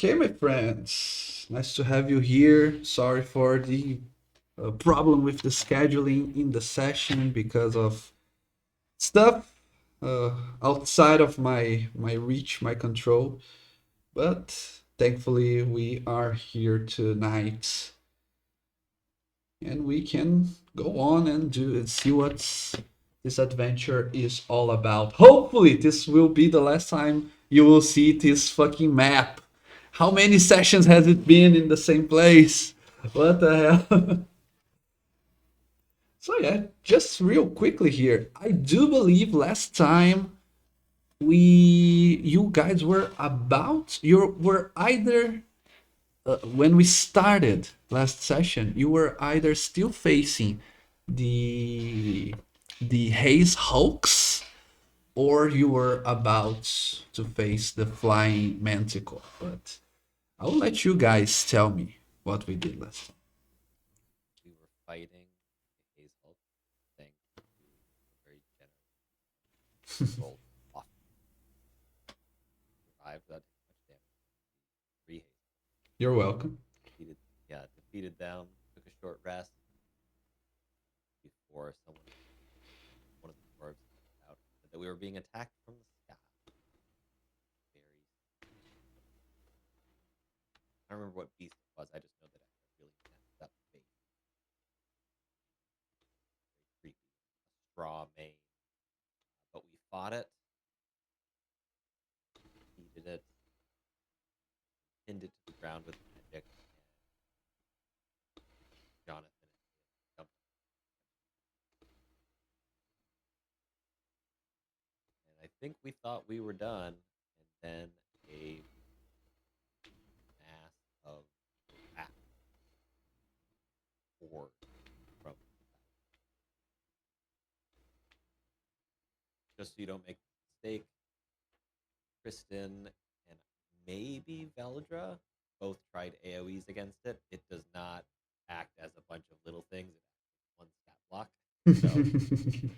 Okay, my friends. Nice to have you here. Sorry for the problem with the scheduling in the session because of stuff uh, outside of my reach, my control. But thankfully, we are here tonight, and we can go on and do and see what this adventure is all about. Hopefully, this will be the last time you will see this fucking map. How many sessions has it been in the same place? What the hell? So yeah, just real quickly here. I do believe last time we you guys were about you were either when we started last session, you were either still facing the the haze hulks, or you were about to face the flying manticore. But I'll let you guys tell me what we did last time. We were fighting the Haze Hulk thanks to a very generous roll off. Survived without taking much damage. Three Haze You're welcome. defeated, defeated them. Took a short rest before one of the dwarves came out said that we were being attacked from the sky. Very. I don't remember what beast it was. I just know that I had a really messed up face. Very creepy. A straw mane. But we fought it, defeated it, pinned it to the ground with magic, and Jonathan jumped. And I think we thought we were done, and then a mass of rat poured from just so you don't make the mistake. Kristen and maybe Veldra both tried AoEs against it. It does not act as a bunch of little things. It acts as one stat block. So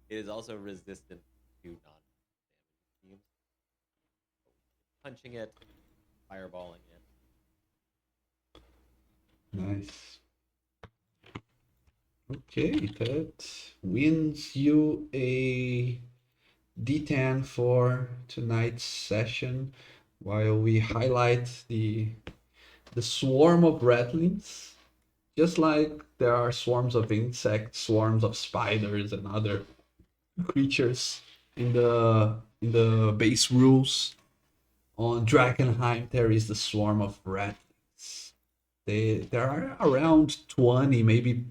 it is also resistant to non-damage schemes. Punching it, fireballing it. Nice. Okay, that wins you a D10 for tonight's session, while we highlight the swarm of ratlings. Just like there are swarms of insects, swarms of spiders, and other creatures in the base rules, on Drakkenheim there is the swarm of ratlings. There are around 20, maybe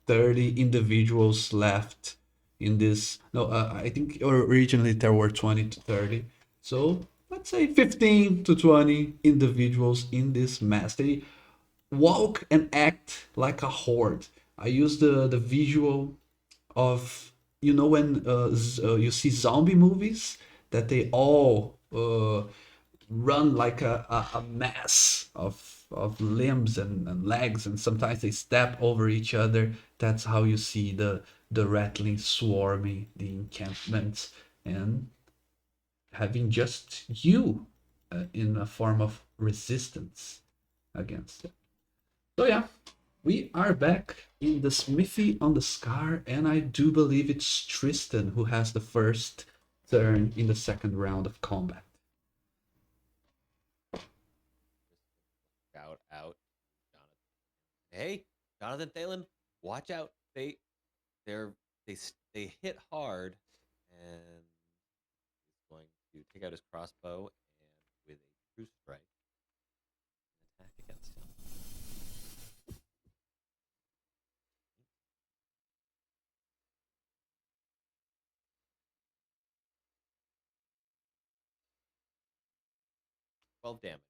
30 individuals left in this. No, I think originally there were 20 to 30. So let's say 15 to 20 individuals in this mass. They walk and act like a horde. I use the visual of, when you see zombie movies, that they all run like a mass of limbs and legs, and sometimes they step over each other. That's how you see the rattling swarming the encampments, and having just you in a form of resistance against it. So yeah, we are back in the smithy on the Scar, and I do believe it's Tristan who has the first turn in the second round of combat. Just shout out, Jonathan. Hey, Jonathan Thalen, watch out! They're they hit hard, and he's going to take out his crossbow and with a true strike attack against him. 12 damage.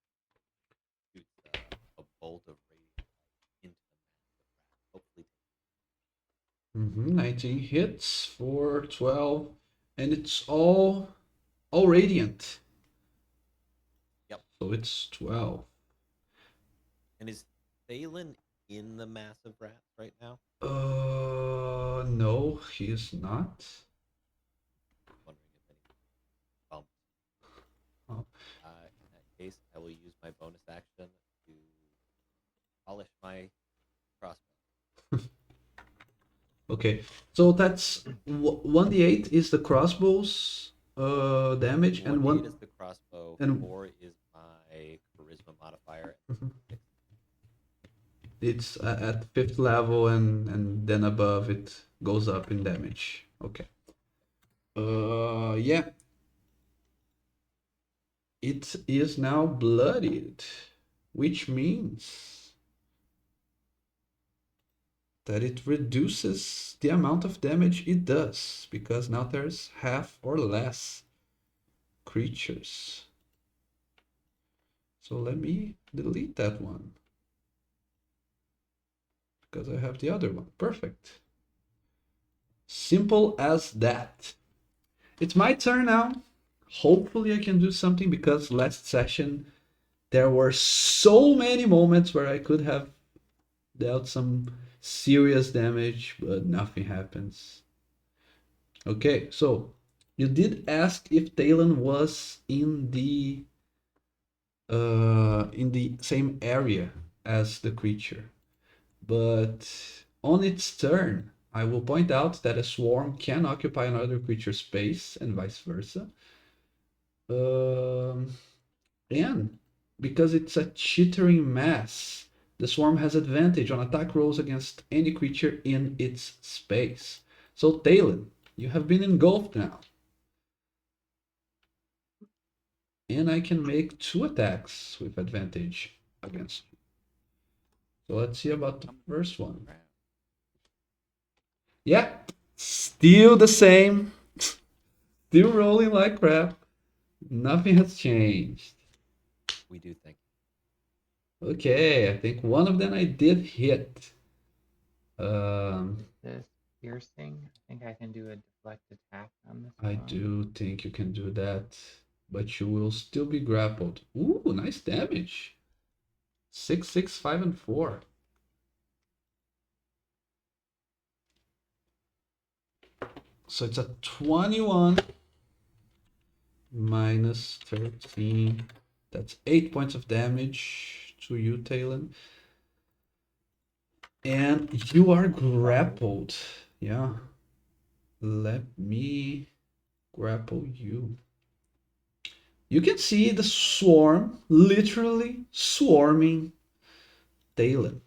Shoots a bolt of radiant light into the mass of rat. Hopefully, 19 hits for 12, and it's all radiant. yep. So it's 12. And is Thalen in the mass of rats right now? No, he is not. Wondering if any bumped. Oh. In that case, I will use my bonus action to polish my crossbow. Okay, so that's 1d8 is the crossbow's damage, and 1d8 is the crossbow, and 4 is my charisma modifier, mhm, and 6. it's at fifth level, and then above it goes up in damage. Okay. Yeah, it is now bloodied, which means that it reduces the amount of damage it does because now there's half or less creatures. So let me delete that one because I have the other one. Perfect. Simple as that. It's my turn now. Hopefully I can do something because last session there were so many moments where I could have dealt some serious damage, but nothing happens. Okay, so you did ask if Talon was in the same area as the creature, but on its turn, I will point out that a swarm can occupy another creature's space and vice versa. Um, and because it's a chittering mass, the swarm has advantage on attack rolls against any creature in its space. So, Talon, you have been engulfed now. And I can make 2 attacks with advantage against you. So let's see about the first one. Yeah, still the same. Still rolling like crap. Nothing has changed. We do think. Okay, I think one of them I did hit. Um, Is this piercing? I think I can do a deflect attack on this I one. do think you can do that, but you will still be grappled. Ooh, nice damage. 6, 6, 5, and 4. So it's a 21 minus 13. That's 8 points of damage to you, Talon. And you are grappled. Yeah. Let me grapple you. You can see the swarm literally swarming Talon.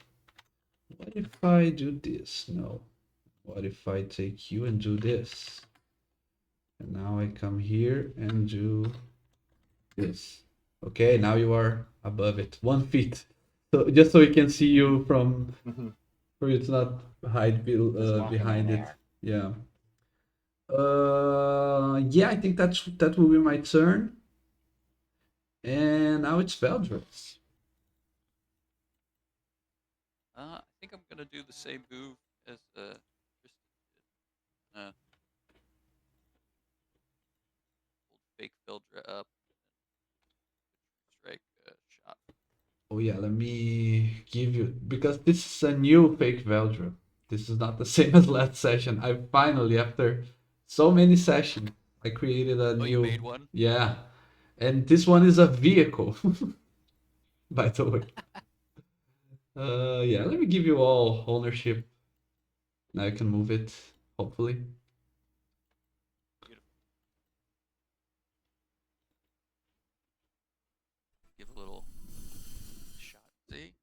What if I do this? No. What if I take you and do this? And now I come here and do this. Okay, now you are above it. 1 feet. So just so we can see you from for you to not hide Just walking behind on it. air. Yeah. Yeah, I think that will be my turn. And now it's Veldris. I think I'm gonna do the same move as Kristen did. Hold fake Vildra up, strike shot. Oh yeah, let me give you because this is a new fake Veldra. This is not the same as last session. I finally, after so many sessions, I created a Oh, you new made one? yeah. And this one is a vehicle, by the way. Yeah, let me give you all ownership. Now you can move it, hopefully. Beautiful. Give a little shot. See?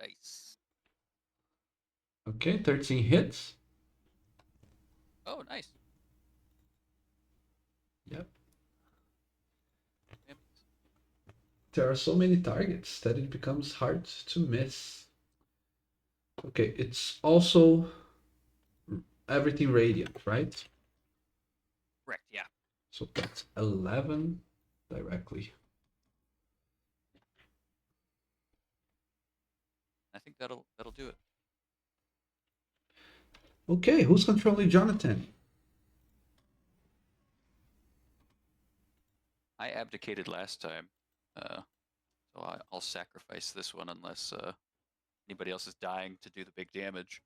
Nice. Okay, 13 hits. Oh, nice. Yep. Damn. There are so many targets that it becomes hard to miss. Okay, it's also everything radiant, right? Correct. Yeah. So that's 11 directly. I think that'll do it. Okay, who's controlling Jonathan? I abdicated last time, so I'll sacrifice this one unless anybody else is dying to do the big damage.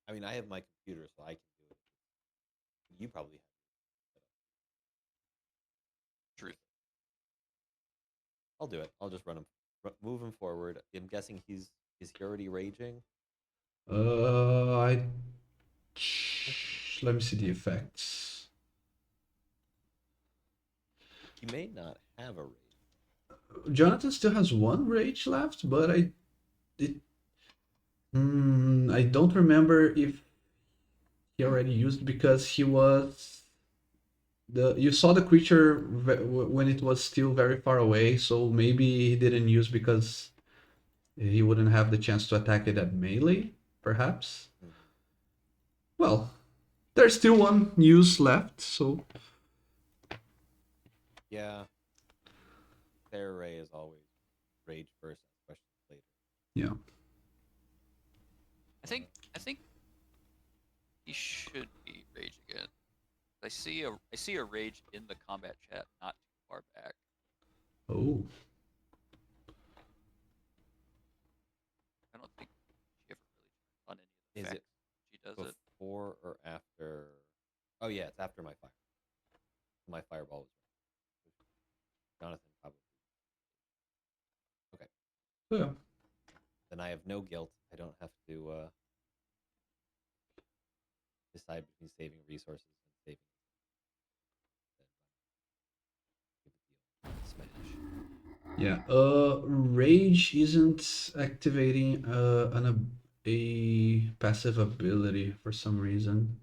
I mean, I have my computer, so I can do it. You probably have. Truth. I'll do it. I'll just run him, move him forward. I'm guessing is he already raging? I let me see the effects. He may not have a rage. Jonathan still has one rage left, but I don't remember if he already used because he was you saw the creature when it was still very far away, so maybe he didn't use because he wouldn't have the chance to attack it at melee, perhaps. Mhm. Well, there's still one use left, so Yeah. Fair Ray is always rage first, ask questions later. yeah. I think he should be rage again. I see a rage in the combat chat, not too far back. Oh, I don't think she ever really on any Is of the it effects. She does it. before or after? Oh yeah, it's after my fire. My fireball was Jonathan probably. Okay, yeah. then I have no guilt. I don't have to decide between saving resources and saving. Then smash. Yeah, rage isn't activating a passive ability for some reason.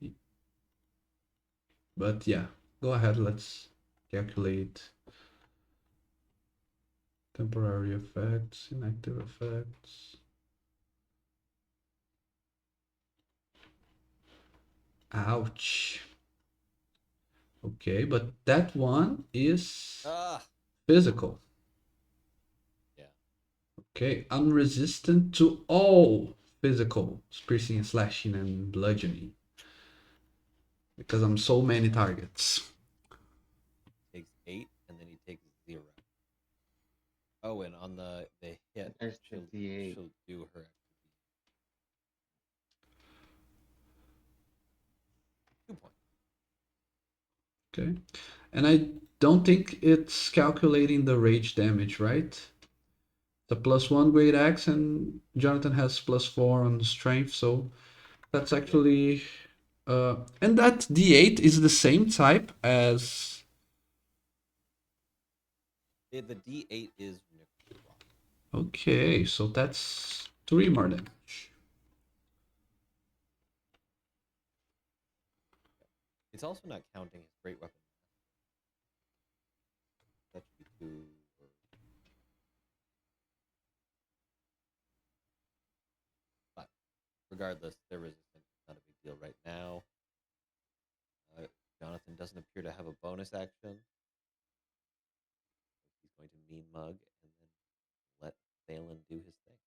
But yeah, go ahead, let's calculate temporary effects, inactive effects. Ouch. Okay, but that one is Ah, physical. yeah. Okay, unresistant to all physical piercing, slashing, and bludgeoning. Because I'm so many targets. Takes 8, and then he takes 0. Oh, and on the hit, There's the D8. she'll do her 2 points. Okay, and I don't think it's calculating the rage damage, right? The +1 great axe, and Jonathan has +4 on strength, so that's actually and that D8 is the same type as The D8 is necrotic. okay, so that's 3 more damage. It's also not counting his great weapon. That should be 2. But regardless, they're resistant. Not a big deal right now. Jonathan doesn't appear to have a bonus action. He's going to mean mug and then let Thalen do his thing.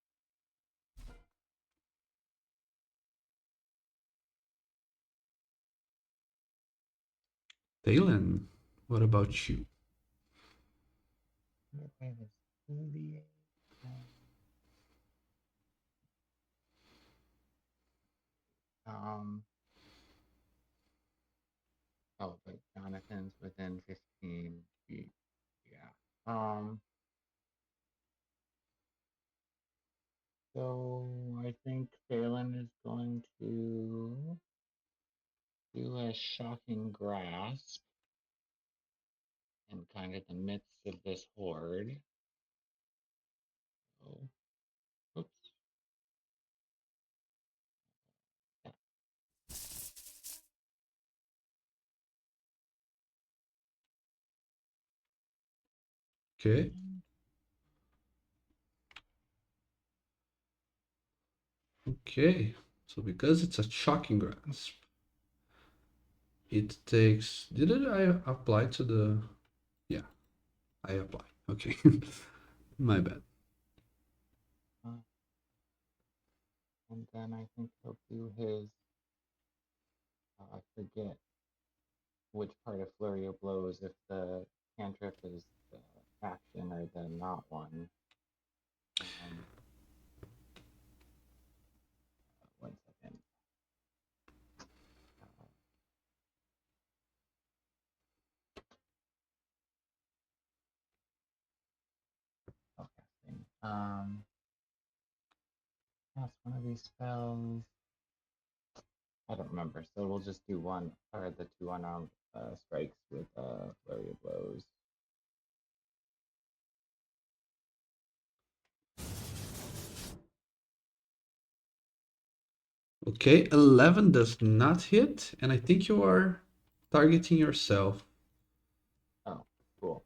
Thalen, what about you? Okay, there's 2D8. Um, oh, but Jonathan's within 15 feet. Yeah. So I think Phelan is going to do a shocking grasp in kind of the midst of this horde. Oh, oops. Okay. Okay. So because it's a shocking grasp, it takes. Did I apply to the? Yeah, I apply. Okay, my bad. And then I think he'll do his, I forget which part of Flurry of Blows, if the cantrip is the action or the not one. Um, 1 second. Uh, Cast one of these spells. I don't remember, so we'll just do one, or the two unarmed strikes with flurry of blows. Okay, 11 does not hit, and I think you are targeting yourself. Oh, cool.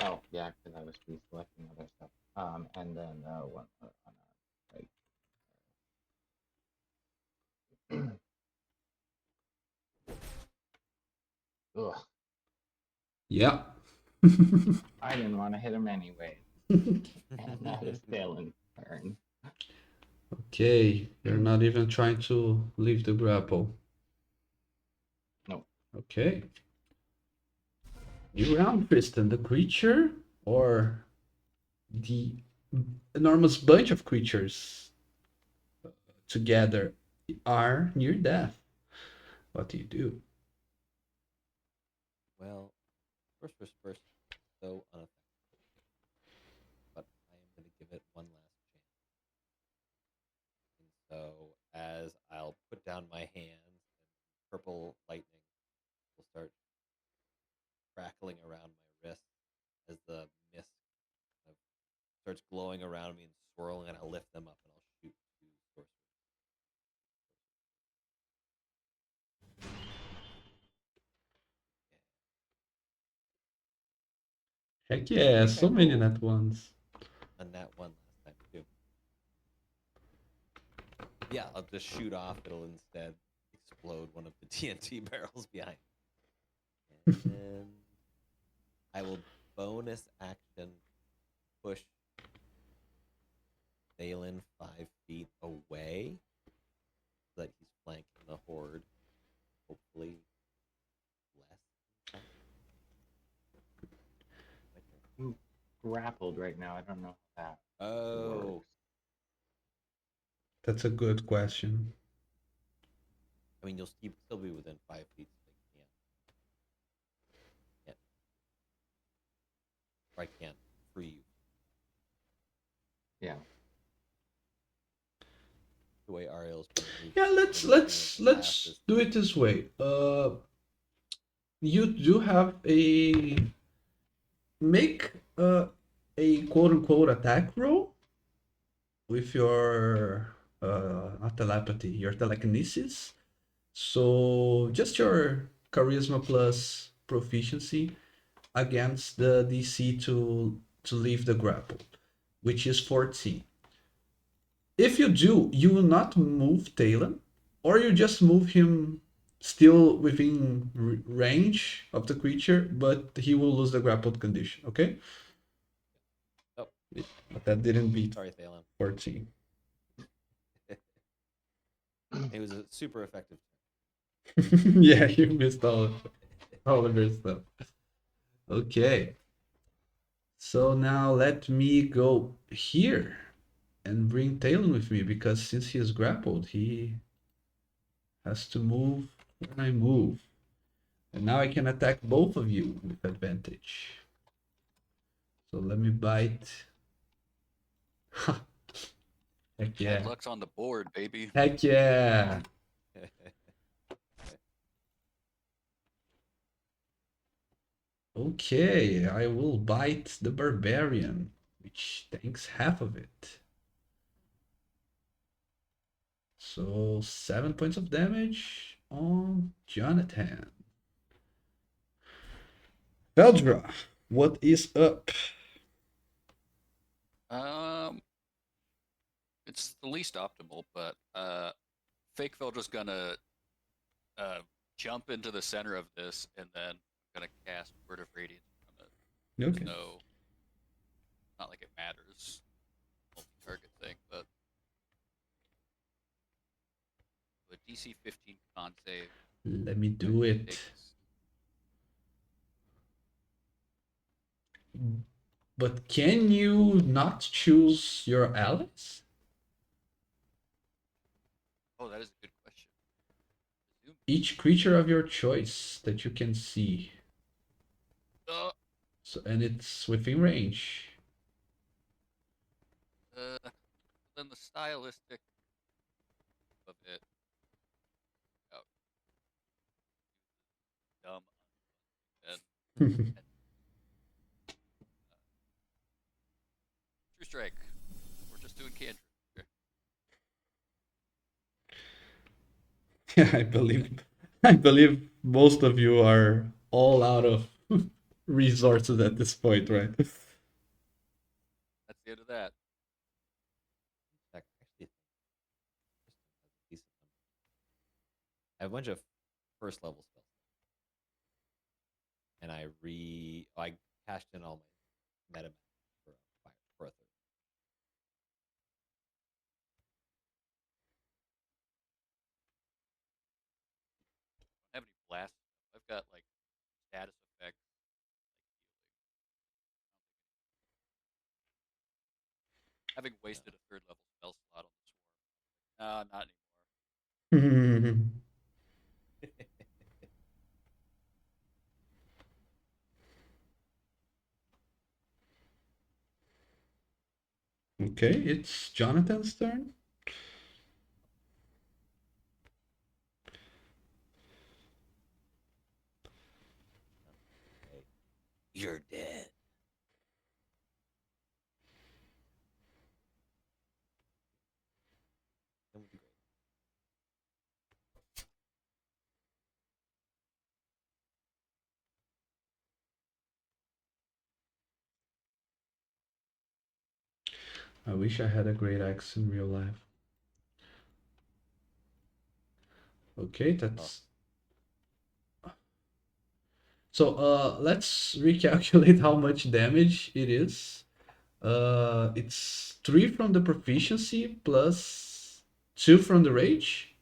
Oh, yeah, because I was reselecting other stuff. And then one more unarmed strike. Ugh, Yeah. I didn't want to hit him anyway. And that is Talon's turn. Okay, you're not even trying to leave the grapple. Nope. Okay. New round, Kristen. The creature or the enormous bunch of creatures together are near death. What do you do? Well, first, so unaffected, but I am going to give it one last chance. And so, as I'll put down my hands, and purple lightning will start crackling around my wrist as the mist kind of starts glowing around me and swirling, and I'll lift them up and I'll shoot two sorcerers. Heck I yeah, think I so many rolled nat ones. a nat one last time too. Yeah, I'll just shoot off. It'll instead explode one of the TNT barrels behind. And I will bonus action push Thalen 5 feet away so that he's flanking the horde. Hopefully less. My turn. I'm grappled right now. I don't know how that Oh, works. That's a good question. I mean, you'll still be within 5 feet, so they can't. Or I can't free you. Yeah. The way Ariel's been moving, Yeah, let's moving let's in the let's fastest. do it this way. You do have a make a quote unquote attack roll with your not telepathy, your telekinesis. So just your charisma plus proficiency against the DC to leave the grapple, which is 14. If you do, you will not move Talon, or you just move him still within range of the creature, but he will lose the grappled condition. Okay, Oh, but that didn't beat sorry, Thalen. 14. It was a super effective. Yeah, you missed all of your stuff. Okay, so now let me go here and bring Talon with me because since he is grappled, he has to move when I move. And now I can attack both of you with advantage. So let me bite. Heck Bad yeah. luck's on the board, baby. Heck yeah. Okay, I will bite the barbarian, which takes half of it. So 7 points of damage on Jonathan. Veldra, what is up? Um, it's the least optimal, but Fake Veldra's gonna uh jump into the center of this, and then I'm gonna cast Word of Radiance from it. There's Okay. no, not like it matters, multi-target thing, but a DC 15 con save. Let me do it. Takes, But can you not choose your allies? oh, that is a good question. Presume. Each creature of your choice that you can see. So, and it's within range. Then the stylistic of it, oh, dumb, and, and True Strike. We're just doing cantrip. Yeah, I believe most of you are all out of resources at this point, right? That's the end of that. Actually, I have a bunch of first level spells, and I cashed in all my meta for for a third. I don't have any blast. I've got like status effects, having wasted a third level spell slot on the swarm. Not anymore. Okay, it's Jonathan's turn. Okay. You're dead. That would be great. I wish I had a great axe in real life. Okay, Oh, that's so let's recalculate how much damage it is. It's 3 from the proficiency plus 2 from the rage.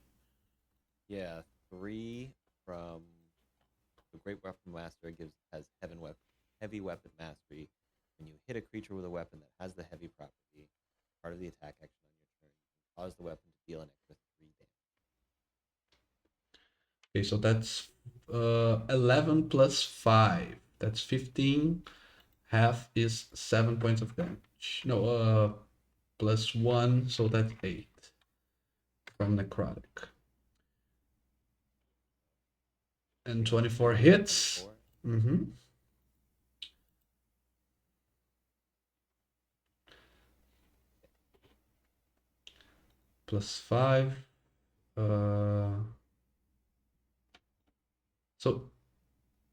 yeah, 3 from the Great Weapon Master has heavy weapon mastery. When you hit a creature with a weapon that has the heavy property, part of the attack action on your turn, you can cause the weapon to deal an extra 3 damage. Okay, so that's 11 plus 5. That's 15. Half is 7 points of damage. No, plus 1, so that's 8 from necrotic. And 24 hits. 24. Mm-hmm. Plus 5. Uh, so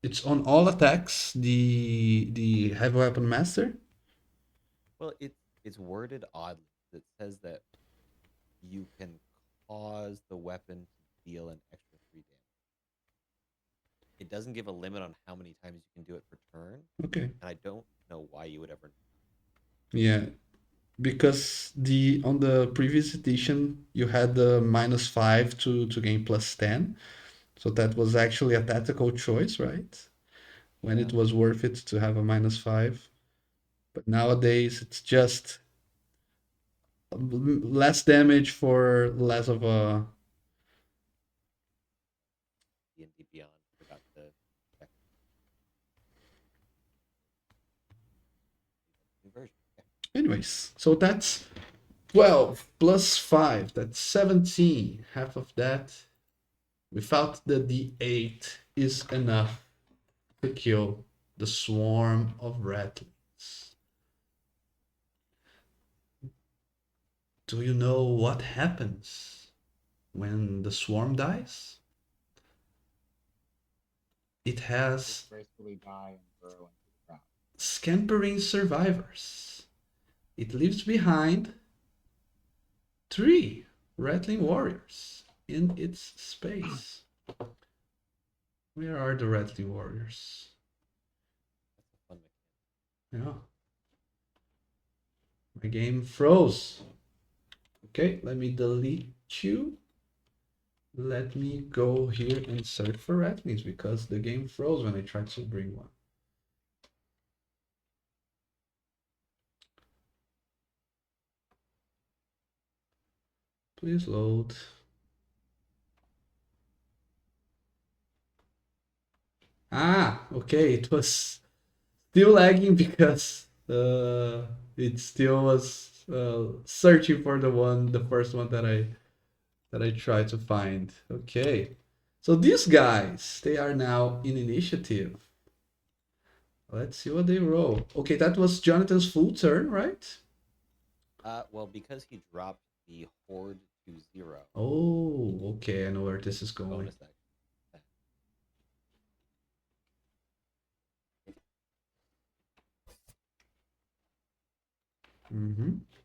it's on all attacks, the heavy weapon master. Well, it's worded oddly. It says that you can cause the weapon to deal an extra 3 damage. It doesn't give a limit on how many times you can do it per turn, Okay. and I don't know why you would ever. Yeah, because the on the previous edition you had the minus 5 to gain plus 10. So that was actually a tactical choice, right? When Yeah. it was worth it to have a minus 5. But nowadays it's just less damage for less of a. D&D Beyond forgot to check the new version. Yeah. Anyways, so that's 12 plus 5. That's 17. Half of that without the d8 is enough to kill the swarm of ratlings. Do you know what happens when the swarm dies? It Just has gracefully die and burrow into the ground. scampering survivors. It leaves behind 3 rattling warriors in its space. Where are the rattling warriors? That's a fun mechanic. Yeah. My game froze. Okay, let me delete you. Let me go here and search for ratlings because the game froze when I tried to bring one. Please load. Ah, okay, it was Still lagging because it still was searching for the first one that I tried to find. Okay, so these guys, they are now in initiative. Let's see what they roll. Okay, that was Jonathan's full turn, right? Well, because he dropped the horde to 0, Oh, okay, I know where this is going. bonus action.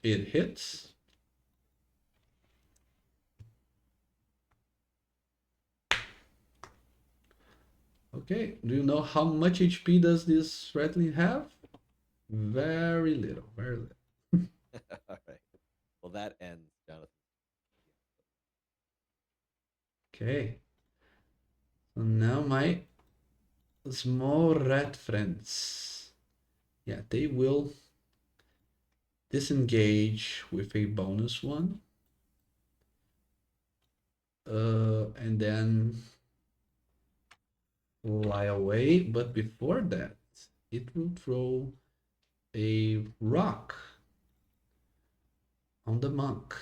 It hits. Okay, do you know how much HP does this rattling have? Very little, very little. All right. Well, that ends Jonathan. Okay. So now my small rat friends. Yeah, they will disengage with a bonus one. And then fly away. But before that, it will throw a rock on the monk.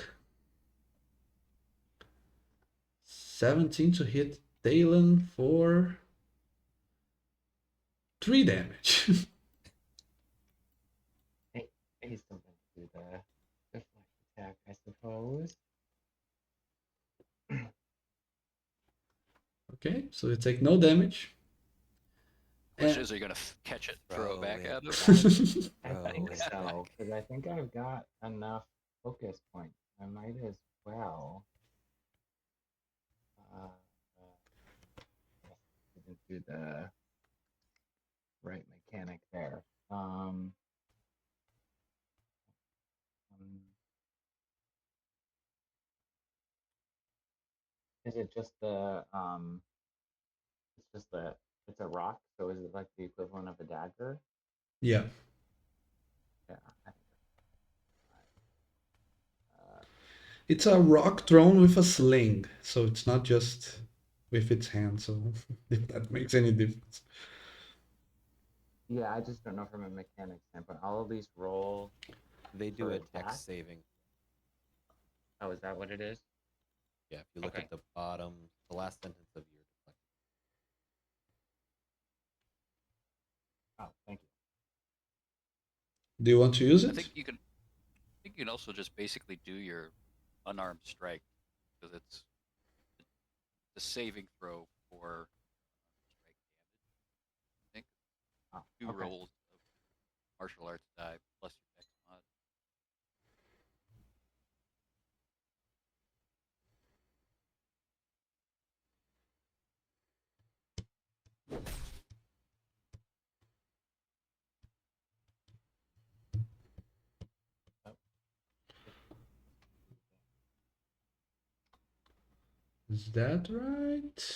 17 to hit Talon for 3 damage. He's still gonna do the deflect attack, I suppose. Okay, so you take no damage. Question is, are you gonna catch it, throw it back at him? I think it so, back. because I think I've got enough focus points. I might as well. Didn't do the right mechanic there. Um, is it just the It's just the it's a rock, so is it like the equivalent of a dagger? Yeah. Yeah, I think that's It's a rock thrown with a sling, so it's not just with its hand, so if that makes any difference. yeah, I just don't know from a mechanic standpoint. I'll at least roll They do for a attack. dex saving. Oh, is that what it is? Yeah, if you look Okay. at the bottom, the last sentence of your deflection. Oh, thank you. Do you want to use I it? think you can. I think you can also just basically do your unarmed strike because it's the saving throw for strike damage. I think Oh, 2 okay. rolls of martial arts die plus your dex mod. Oh, Is that right?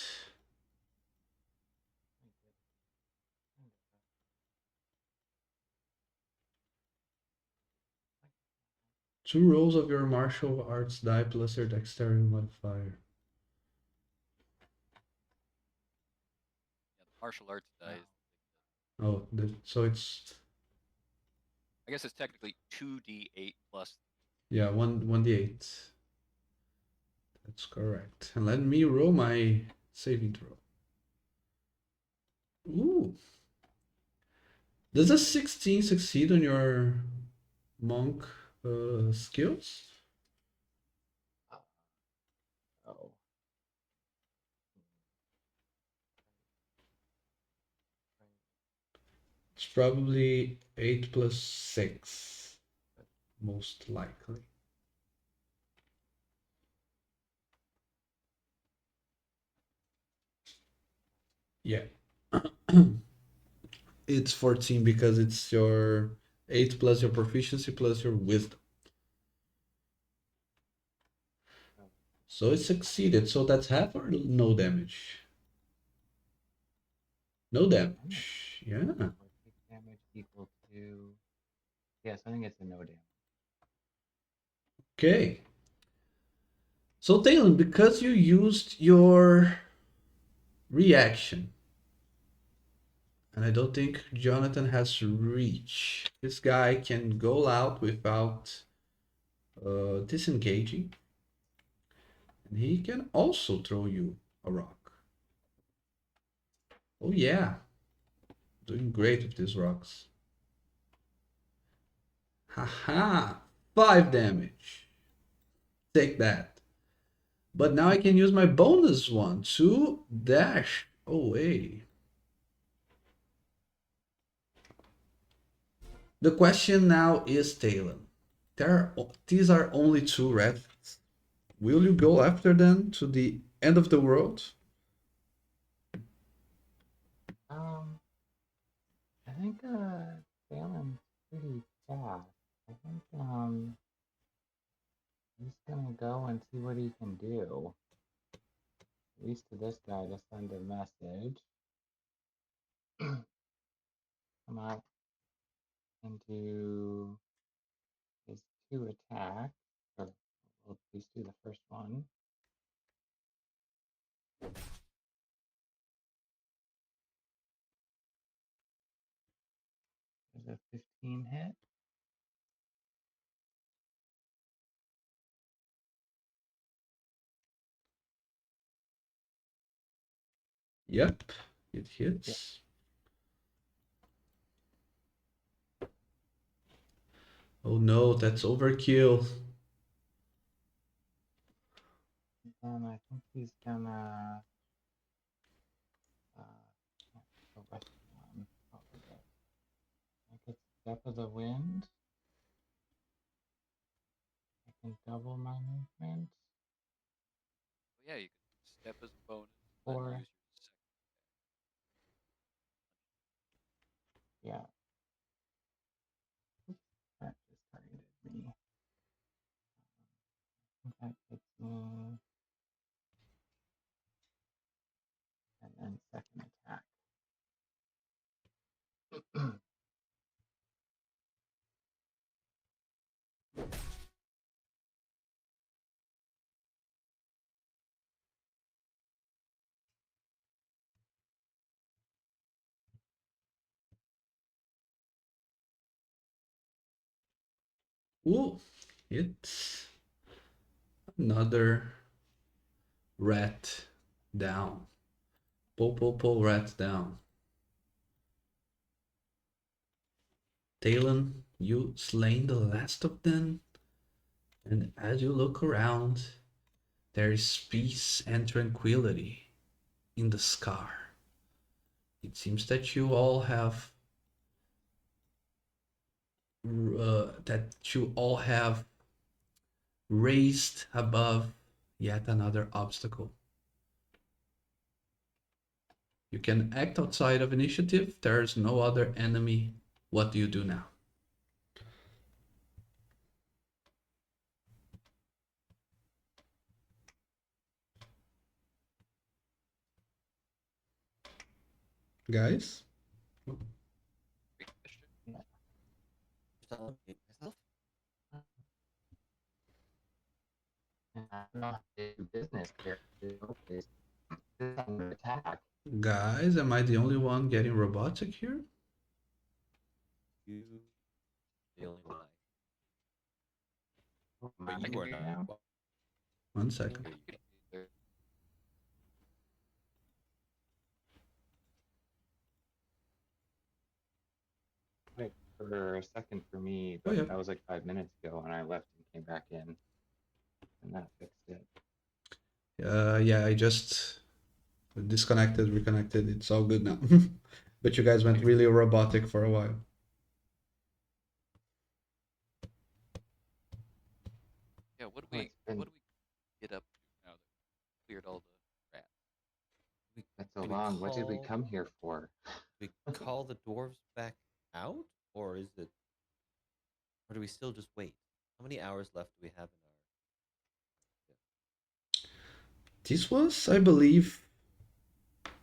2 rolls of your martial arts die plus your dexterity modifier. Yeah, the martial arts die. Oh, so it's I guess it's technically 2d8 plus. yeah, 1d8. That's correct. And let me roll my saving throw. Ooh. Does a 16 succeed on your monk skills? oh. It's probably 8 plus 6, most likely. Yeah. It's 14 because it's your 8 plus your proficiency plus your wisdom. So it succeeded. So that's half or no damage? No damage. Yeah. Or take damage equal to. Yes, I think it's a no damage. Okay. So Talon, because you used your reaction, and I don't think Jonathan has reach. This guy can go out without disengaging. And he can also throw you a rock. Oh yeah, doing great with these rocks. Haha, 5 damage. Take that. But now I can use my bonus one to dash away. The question now is, Talon. These are only 2 reds. Will you go after them to the end of the world? I think Balin's pretty fast. I think he's gonna go and see what he can do. At least to this guy to send a message. Come out and do his 2 attacks. Or we'll at least do the first one. There's a 15 hit. Yep, it hits. Oh no, that's overkill. And I think he's gonna what's one? What was it? I get Step of the Wind. I can double my movement. Yeah, you can step as a bonus, Or then use your second. yeah. Oops, that just targeted me. I think that takes me and then second attack. Ooh, it's another rat down. Pull, rat down. Talon, you slain the last of them, and as you look around, there is peace and tranquility in the scar. It seems that you all have raised above yet another obstacle. You can act outside of initiative. There's no other enemy. What do you do now? Guys? Great question. Yeah. Just eliminate myself. And I don't know how to do business here. This under attack. Guys, am I the only one getting robotic here? You, the only one. But But you are not. now. Well, 1 second. here, you can Either Like for a second for me, Oh but yeah. that was like 5 minutes ago, and I left and came back in, and that fixed it. Yeah, I just disconnected, reconnected. It's all good now. But you guys went really robotic for a while. yeah. What do Oh, we it's been what do we get up to now that we cleared all the rats? that's so do we long. What did we call- come here for? we call the dwarves back out, or is it, or do we still just wait? How many hours left do we have in This was, I believe,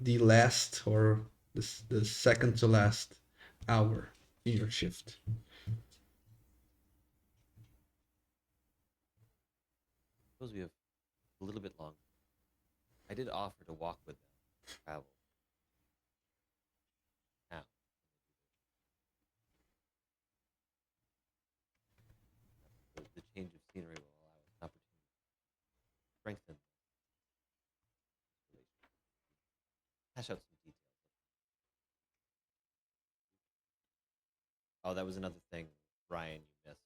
the last or the second to last hour in your shift. Suppose we have a little bit longer. I did offer to walk with them, travel. Now, hash out some details. Oh, that was another thing, Ryan, you missed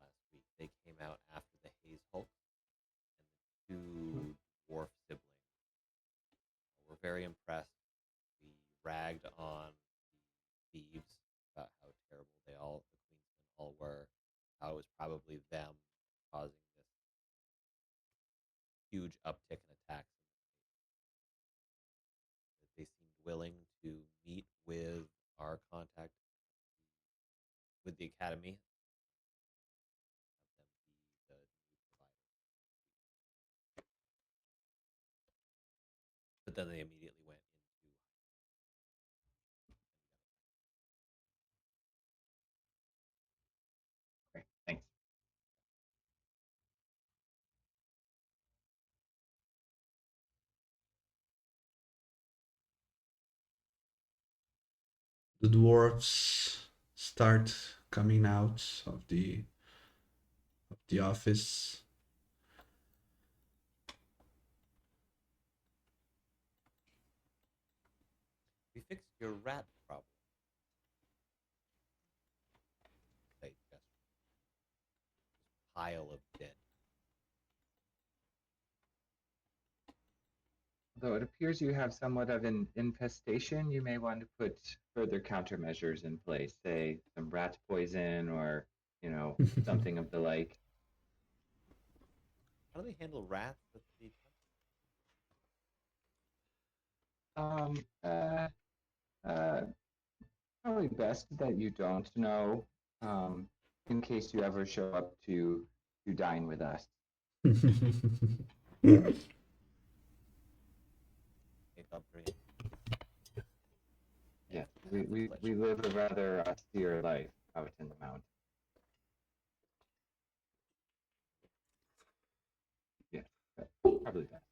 last week. They came out after the Haze Hulk and the two dwarf siblings. We're very impressed. We ragged on the thieves about how terrible the Queensmen all were. How it was probably them causing this huge uptick in attacks. They seemed willing to meet with our contact with the academy, have them be the new provider. But then they immediately went into Okay, thanks. The dwarves start coming out of the office. we fixed your rat problem. They just pile of dead. Though it appears you have somewhat of an infestation, you may want to put further countermeasures in place, say some rat poison or, something of the like. How do they handle rats at the Um, uh, uh, Probably best that you don't know, in case you ever show up to dine with us. Yes, we live a rather austere life out in the mountains. Yeah, probably best.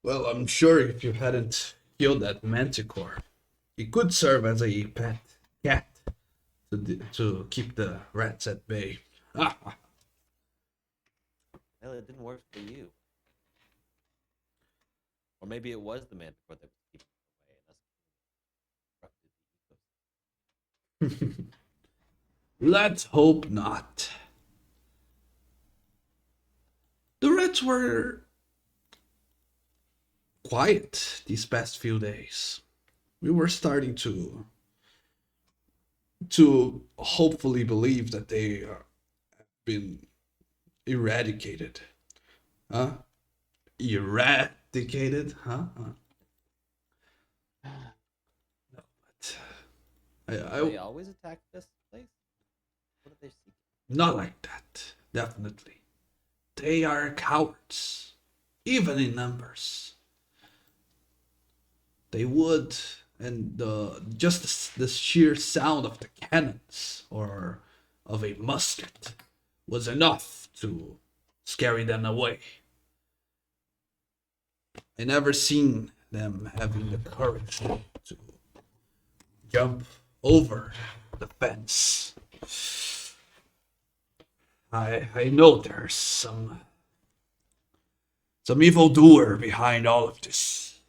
Well, I'm sure if you hadn't killed that manticore, it could serve as a pet cat to keep the rats at bay. Ah, Well, it didn't work for you. Or maybe it was the manticore that was keeping it away, and us disrupted the ecosystem. let's hope not. The rats were quiet these past few days. We were starting to hopefully believe that they have been eradicated. Huh? Eradicated? Huh? No, but Do they always attack this place? What did they seek? not like that. Definitely. They are cowards, even in numbers. They would, and just the sheer sound of the cannons or of a musket was enough to scare them away. I never seen them having the courage to jump over the fence. I know there's some evildoer behind all of this.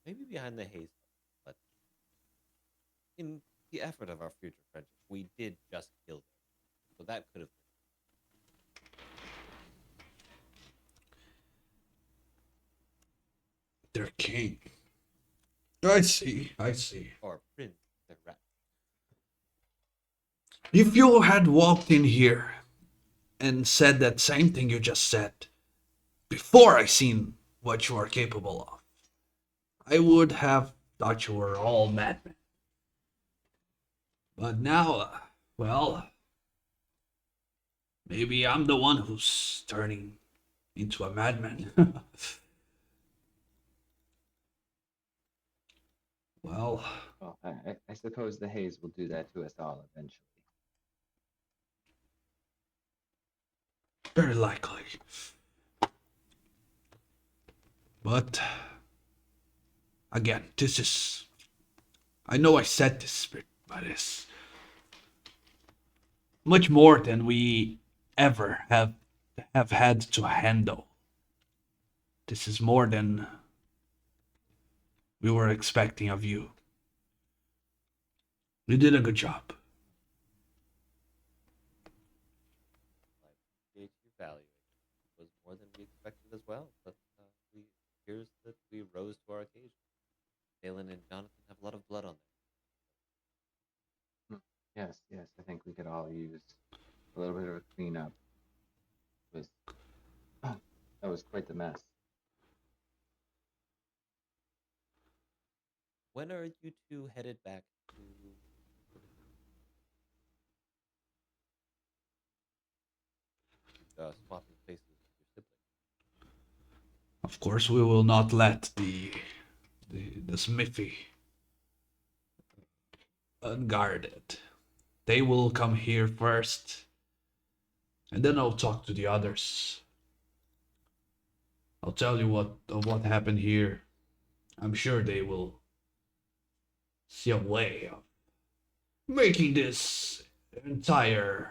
Maybe behind the haze, but in the effort of our future friendship, we did just kill them. So that could have Their king. I see, I see. or Prince the Rat. If you had walked in here and said that same thing you just said before I seen what you are capable of, I would have thought you were all madmen. But now, well, maybe I'm the one who's turning into a madman. Well, Well, I suppose the haze will do that to us all eventually. very likely. But again, this is. I know I said this, but it's much more than we ever have had to handle. This is more than we were expecting of you. You did a good job. I appreciate you valuing it. It was more than we expected as well, but we appears that we rose to our occasion. Galen and Jonathan have a lot of blood on Hmm. Yes, yes, I think we could all use a little bit of a cleanup. It was that was quite the mess. When are you two headed back to swapping places with your siblings? Of course, we will not let the smithy unguarded. They will come here first, and then I'll talk to the others. I'll tell you what happened here. I'm sure they will see a way of making this entire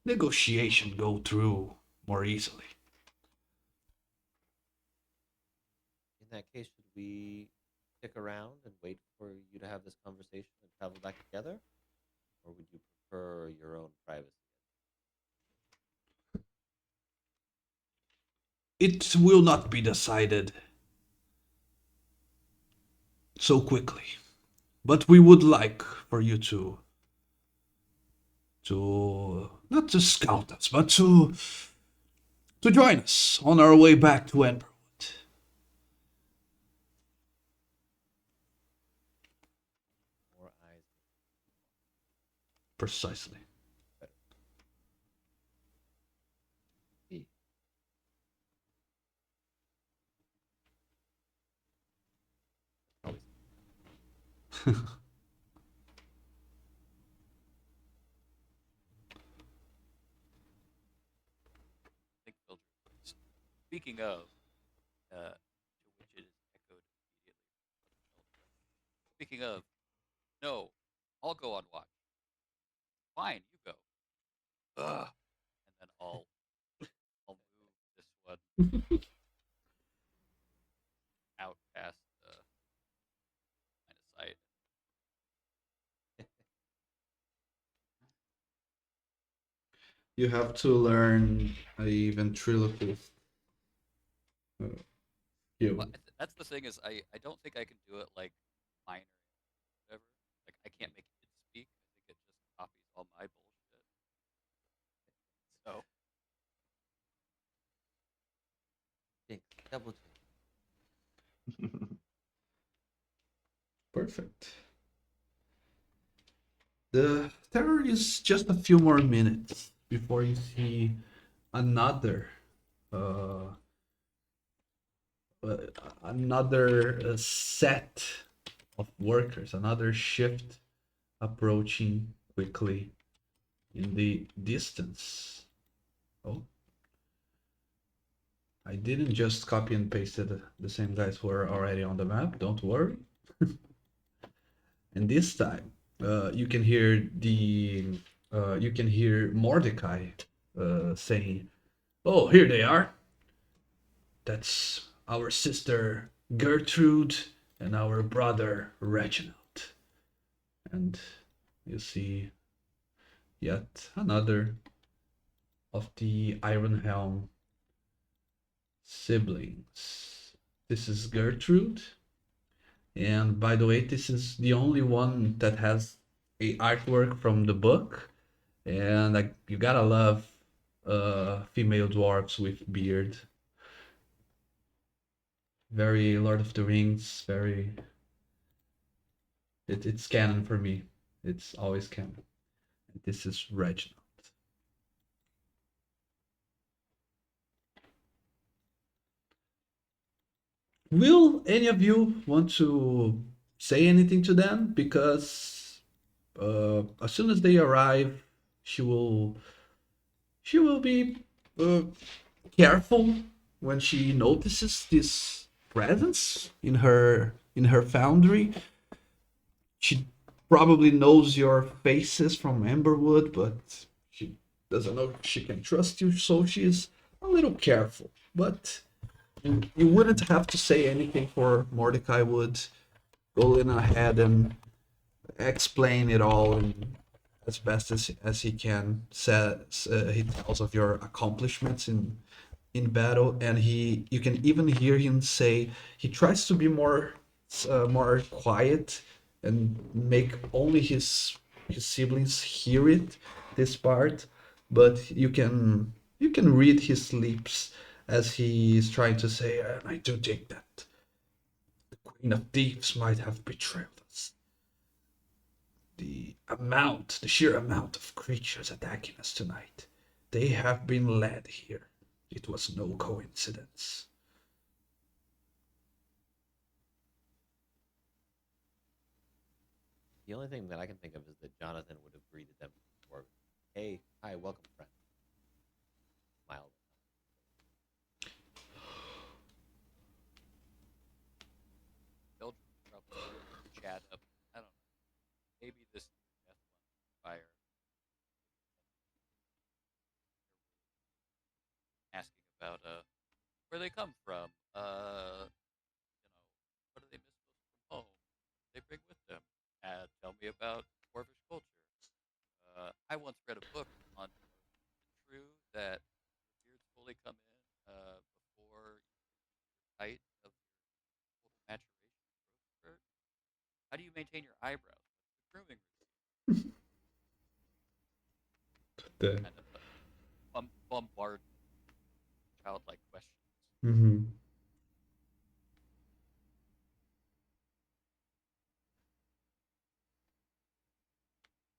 negotiation go through more easily. In that case, should we stick around and wait for you to have this conversation and travel back together? Or would you prefer your own privacy? It will not be decided so quickly, but we would like for you to not to scout us, but to join us on our way back to Emberwood. More eyes, Precisely. better. See. Always. Think they'll. Speaking of, to which it is echoed immediately. Speaking of, no, I'll go on watch. Fine, you go. Ugh. And then I'll move this one out past the line of sight. You have to learn a ventriloquist skill. Well, that's the thing is I don't think I can do it like minor, whatever. Like I can't make it speak. I think it just copies all my bullshit. So Jinx, double jinx. Perfect. The terror is just a few more minutes before you see another uh, uh, another set of workers, another shift approaching quickly in the distance. Oh, I didn't just copy and pasted the same guys who are already on the map. Don't worry. And this time, you can hear Mordecai saying, "Oh, here they are. That's our sister Gertrude and our brother Reginald." And you see yet another of the Iron Helm siblings. This is Gertrude. And by the way, this is the only one that has a artwork from the book. And like you gotta love female dwarves with beard. Very Lord of the Rings, very it's canon for me. It's always canon. And this is Reginald. Will any of you want to say anything to them? Because as soon as they arrive, she will she will be careful when she notices this presence in her foundry. She probably knows your faces from Amberwood, but she doesn't know if she can trust you, so she's a little careful. But And you wouldn't have to say anything for Mordecai would go in ahead and explain it all and as best as he can. Says he tells of your accomplishments in battle, and he you can even hear him say he tries to be more quiet and make only his siblings hear it this part, but you can read his lips as he is trying to say, and I do think that the Queen of Thieves might have betrayed us. The sheer amount of creatures attacking us tonight. They have been led here. It was no coincidence. The only thing that I can think of is that Jonathan would have greeted them before. Hey, hi, welcome, friend. Smile. They'll probably chat up. I don't know. Maybe this death one fire asking about where they come from. What do they miss most from home? What do they bring with them? Tell me about Dwarvish culture. I once read a book on is it true that your beards fully come in before your height of your total maturation growth spurt. How do you maintain your eyebrows? What's the grooming routine? The, Kind of bombard childlike questions. mm-hmm.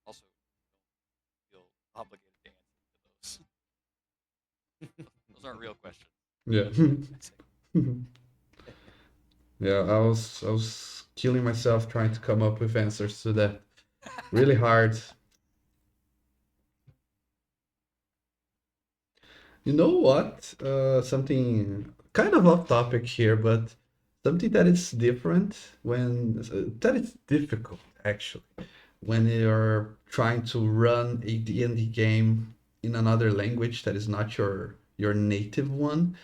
Also, don't feel obligated to answer to those. Those aren't real questions. Yeah. Yeah, I was killing myself trying to come up with answers to that. Really hard. You know what? Something kind of off topic here, but something that is different that is difficult actually when you're trying to run a D&D game in another language that is not your native one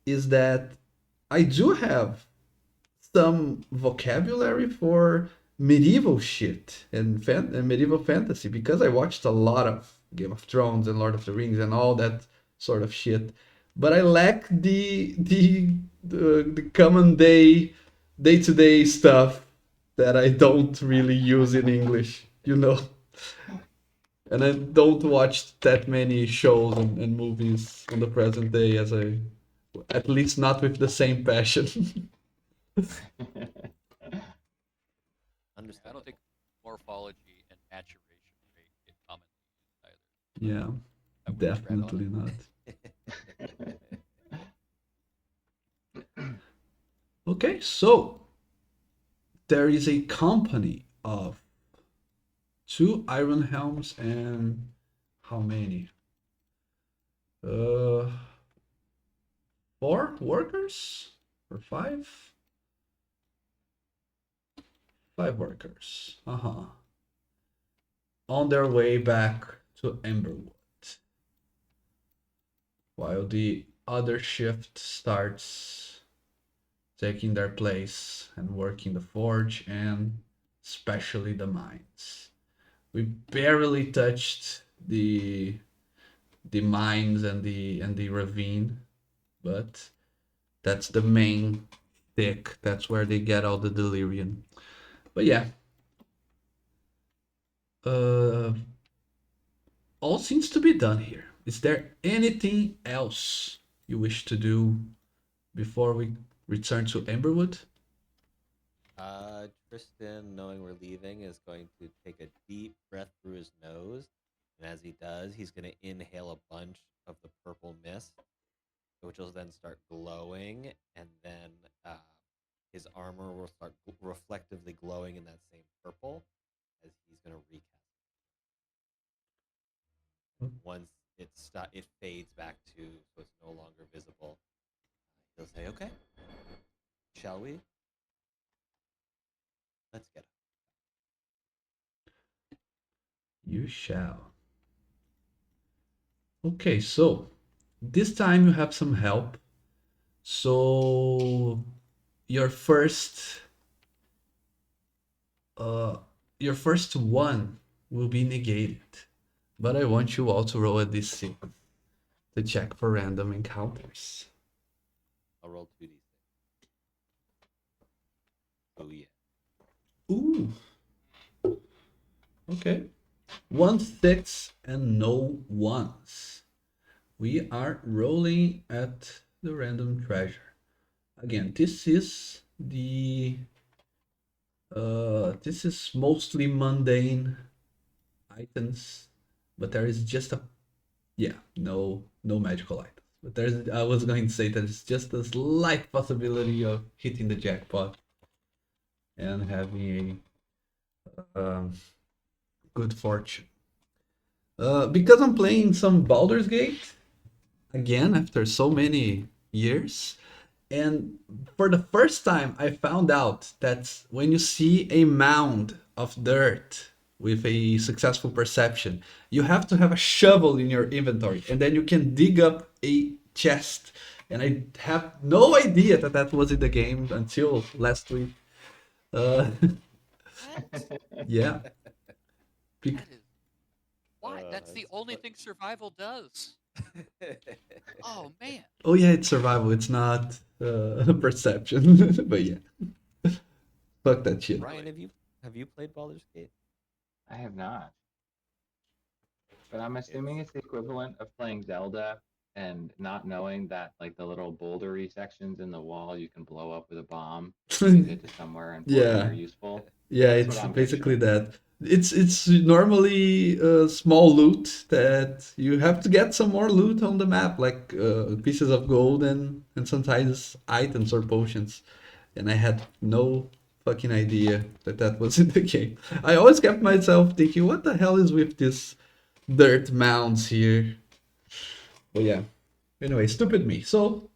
is that I do have some vocabulary for medieval shit and medieval fantasy because I watched a lot of Game of Thrones and Lord of the Rings and all that sort of shit. But I lack the common day to day stuff that I don't really use in English, you know. And I don't watch that many shows and movies on the present day as I, at least not with the same passion. I don't Understandable. think morphology and maturation rate get commonly used either. Yeah, I would tread on definitely it. not. Okay, so there is a company of two iron helms and how many? Uh, four workers or five? Five workers. Uh-huh. On their way back to Emberwood, while the other shift starts taking their place and working the forge and especially the mines. We barely touched the mines and the ravine, but that's the main thick. That's where they get all the delirium. But yeah, uh, all seems to be done here. Is there anything else you wish to do before we return to Emberwood? Tristan, knowing we're leaving, is going to take a deep breath through his nose, and as he does, he's going to inhale a bunch of the purple mist, which will then start glowing, and then his armor will start reflectively glowing in that same purple as he's going to recast. Once it fades back to so it's no longer visible, he'll say, "Okay, shall we? Let's get up." You shall. Okay, so this time you have some help. So your first uh your first one will be negated. But I want you all to roll a d6 to check for random encounters. I'll roll 2d6. Oh yeah. Ooh, okay. One six and no ones. We are rolling at the random treasure. Again, this is mostly mundane items, but there is just a yeah, no magical items. But there's I was going to say there's just a slight possibility of hitting the jackpot and having a good fortune. Because I'm playing some Baldur's Gate again after so many years, and for the first time, I found out that when you see a mound of dirt with a successful perception, you have to have a shovel in your inventory, and then you can dig up a chest. And I have no idea that that was in the game until last week. Uh, What? yeah. That is why. That's the That's only thing survival does. funny. Oh man. Oh yeah, it's survival. It's not perception. But yeah, fuck that shit. Ryan, Really? have you played Baldur's Gate? I have not, but I'm assuming It's it's the equivalent of playing Zelda and not knowing that like the little bouldery sections in the wall you can blow up with a bomb to get it to somewhere important or Yeah. useful. Yeah, That's what it's I'm basically picturing. that. It's normally small loot that you have to get some more loot on the map, like pieces of gold and sometimes items or potions. And I had no fucking idea that that was in the game. I always kept myself thinking, what the hell is with these dirt mounds here? But yeah. Anyway, stupid me. So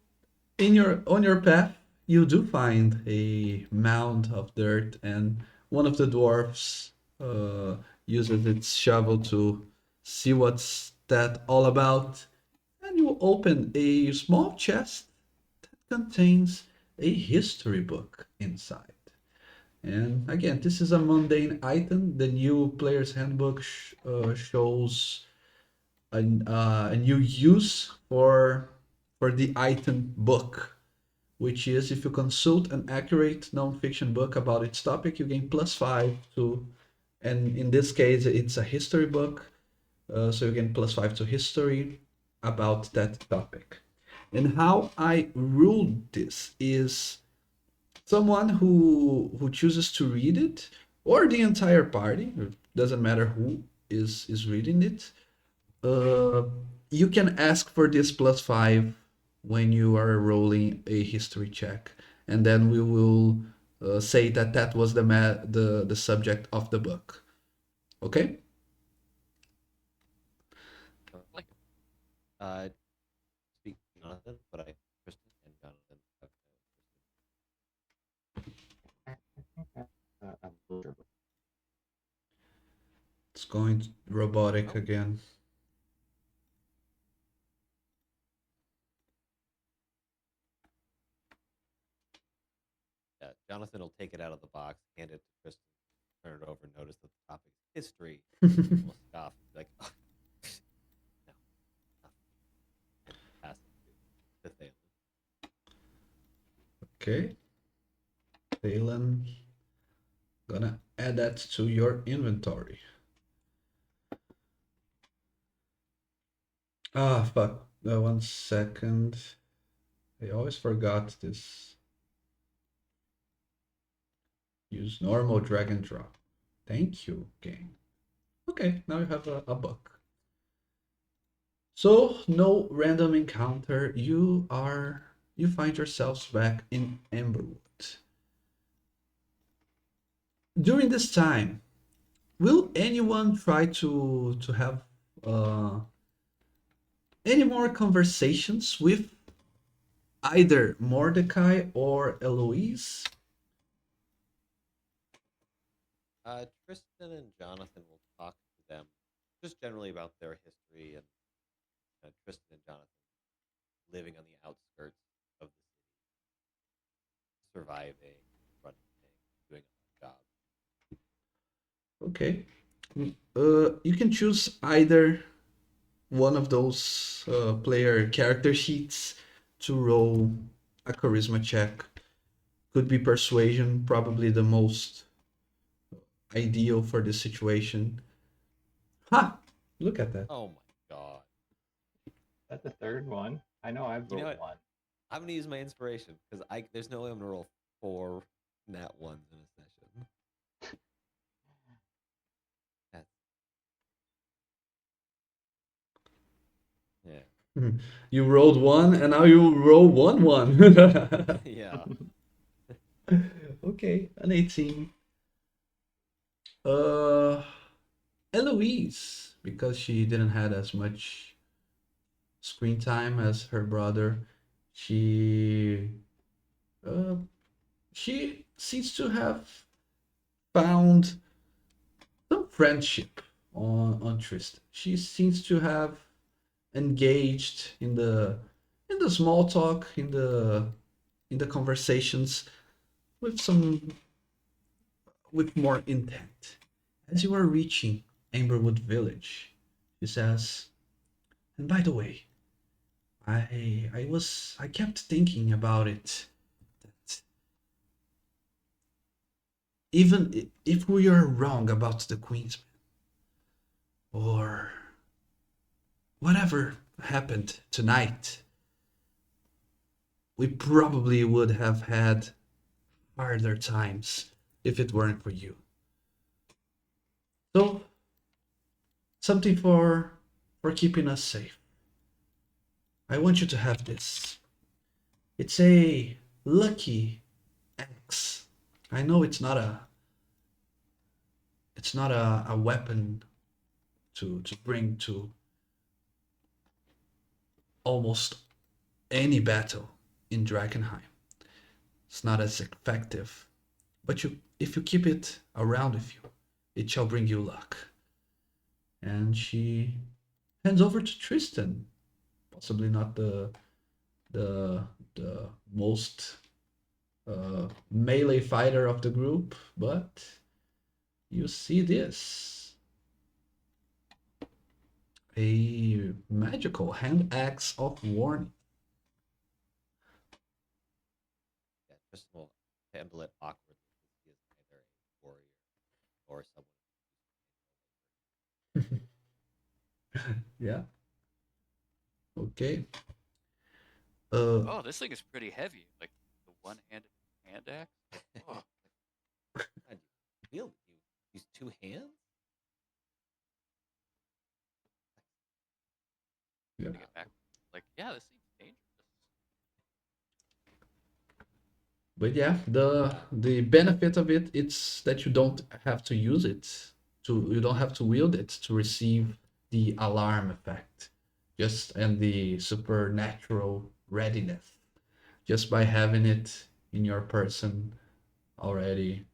in your on your path, you do find a mound of dirt, and one of the dwarfs uses its shovel to see what's that all about. And you open a small chest that contains a history book inside. And again, this is a mundane item. The new player's handbook shows a new use for the item book, which is if you consult an accurate non-fiction book about its topic, you gain +5 to, and in this case, it's a history book, so you gain +5 to history about that topic. And how I ruled this is someone who chooses to read it, or the entire party, it doesn't matter who is reading it, uh, you can ask for this +5 when you are rolling a history check, and then we will say that that was the subject of the book. Okay. okay. Uh, Speak Jonathan, but I Kristen and Jonathan have I think that's a boulder. It's going robotic oh again. yeah. Jonathan will take it out of the box, hand it to Kristen, turn it over, notice that the topic is history, and will scoff, like, oh, no, not and pass it to Thalen. Okay. Thalen, gonna add that to your inventory. Ah, fuck. 1 second. I always forgot this. Use normal drag and drop. Thank you, game. Okay, now you have a book. So no random encounter. You find yourselves back in Amberwood. During this time, will anyone try to have uh, any more conversations with either Mordecai or Eloise? Tristan and Jonathan will talk to them just generally about their history and Tristan and Jonathan living on the outskirts of the city. surviving, running things, doing a job. Okay. You can choose either one of those player character sheets to roll a charisma check. Could be persuasion, probably the most ideal for this situation. Ha! Look at that. Oh my god! That's the third one. I know I've You know rolled what? one. I'm gonna use my inspiration because I there's no way I'm gonna roll 4 nat 1s in a session. That's, yeah, You rolled one, and now you roll one. yeah. Okay, an 18. Uh, Eloise, because she didn't had as much screen time as her brother, she uh, she seems to have found some friendship on Tristan. She seems to have engaged in the small talk, in the conversations with some with more intent. As you are reaching Amberwood Village, she says, and by the way, I kept thinking about it that even if we are wrong about the Queensman or whatever happened tonight, we probably would have had harder times if it weren't for you. So something for keeping us safe. I want you to have this. It's a lucky axe. I know it's not a weapon to bring to almost any battle in Drakkenheim. It's not as effective. But you if you keep it around with you, it shall bring you luck. And she hands over to Tristan. Possibly not the the most melee fighter of the group, but you see this. A magical hand axe of warning. Yeah, Tristan will handle it awkwardly because he is neither a warrior or someone. Yeah. Okay. Oh, this thing is pretty heavy. Like the one-handed hand axe. Oh, God, you wield you use 2 hands? yeah. putting it back. Like, yeah, this seems dangerous. But yeah, the benefit of it it's that you don't have to use it to you don't have to wield it to receive the alarm effect. Just and the supernatural readiness. Just by having it in your person already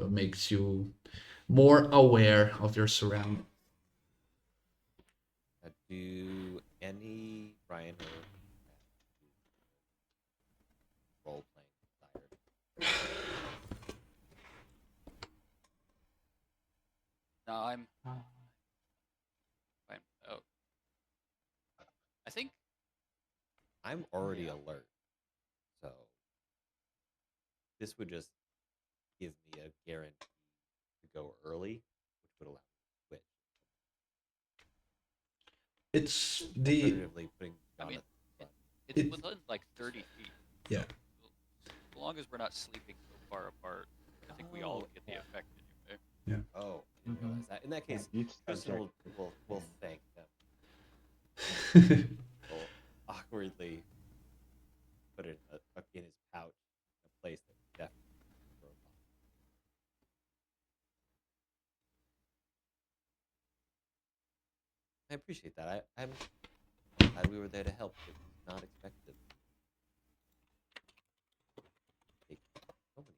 makes you more aware of your surroundings. Do any Rhino role playing desired? No, I'm Uh, fine. Oh, I think I'm already yeah. alert, so this would just give me a guarantee to go early, which would allow me to switch. It's the Alternatively, putting I mean Jonathan in front. it's it within like 30 feet. yeah. So as long as we're not sleeping so far apart, I think we all Oh, get the effect anyway. Yeah. oh, I didn't Mm-hmm. realize that. In that Yeah, case, each Tristan subject. will thank them. Will awkwardly put it in his pouch in a place that definitely throw off. I appreciate that. I'm glad we were there to help. It was not expected. Take so many.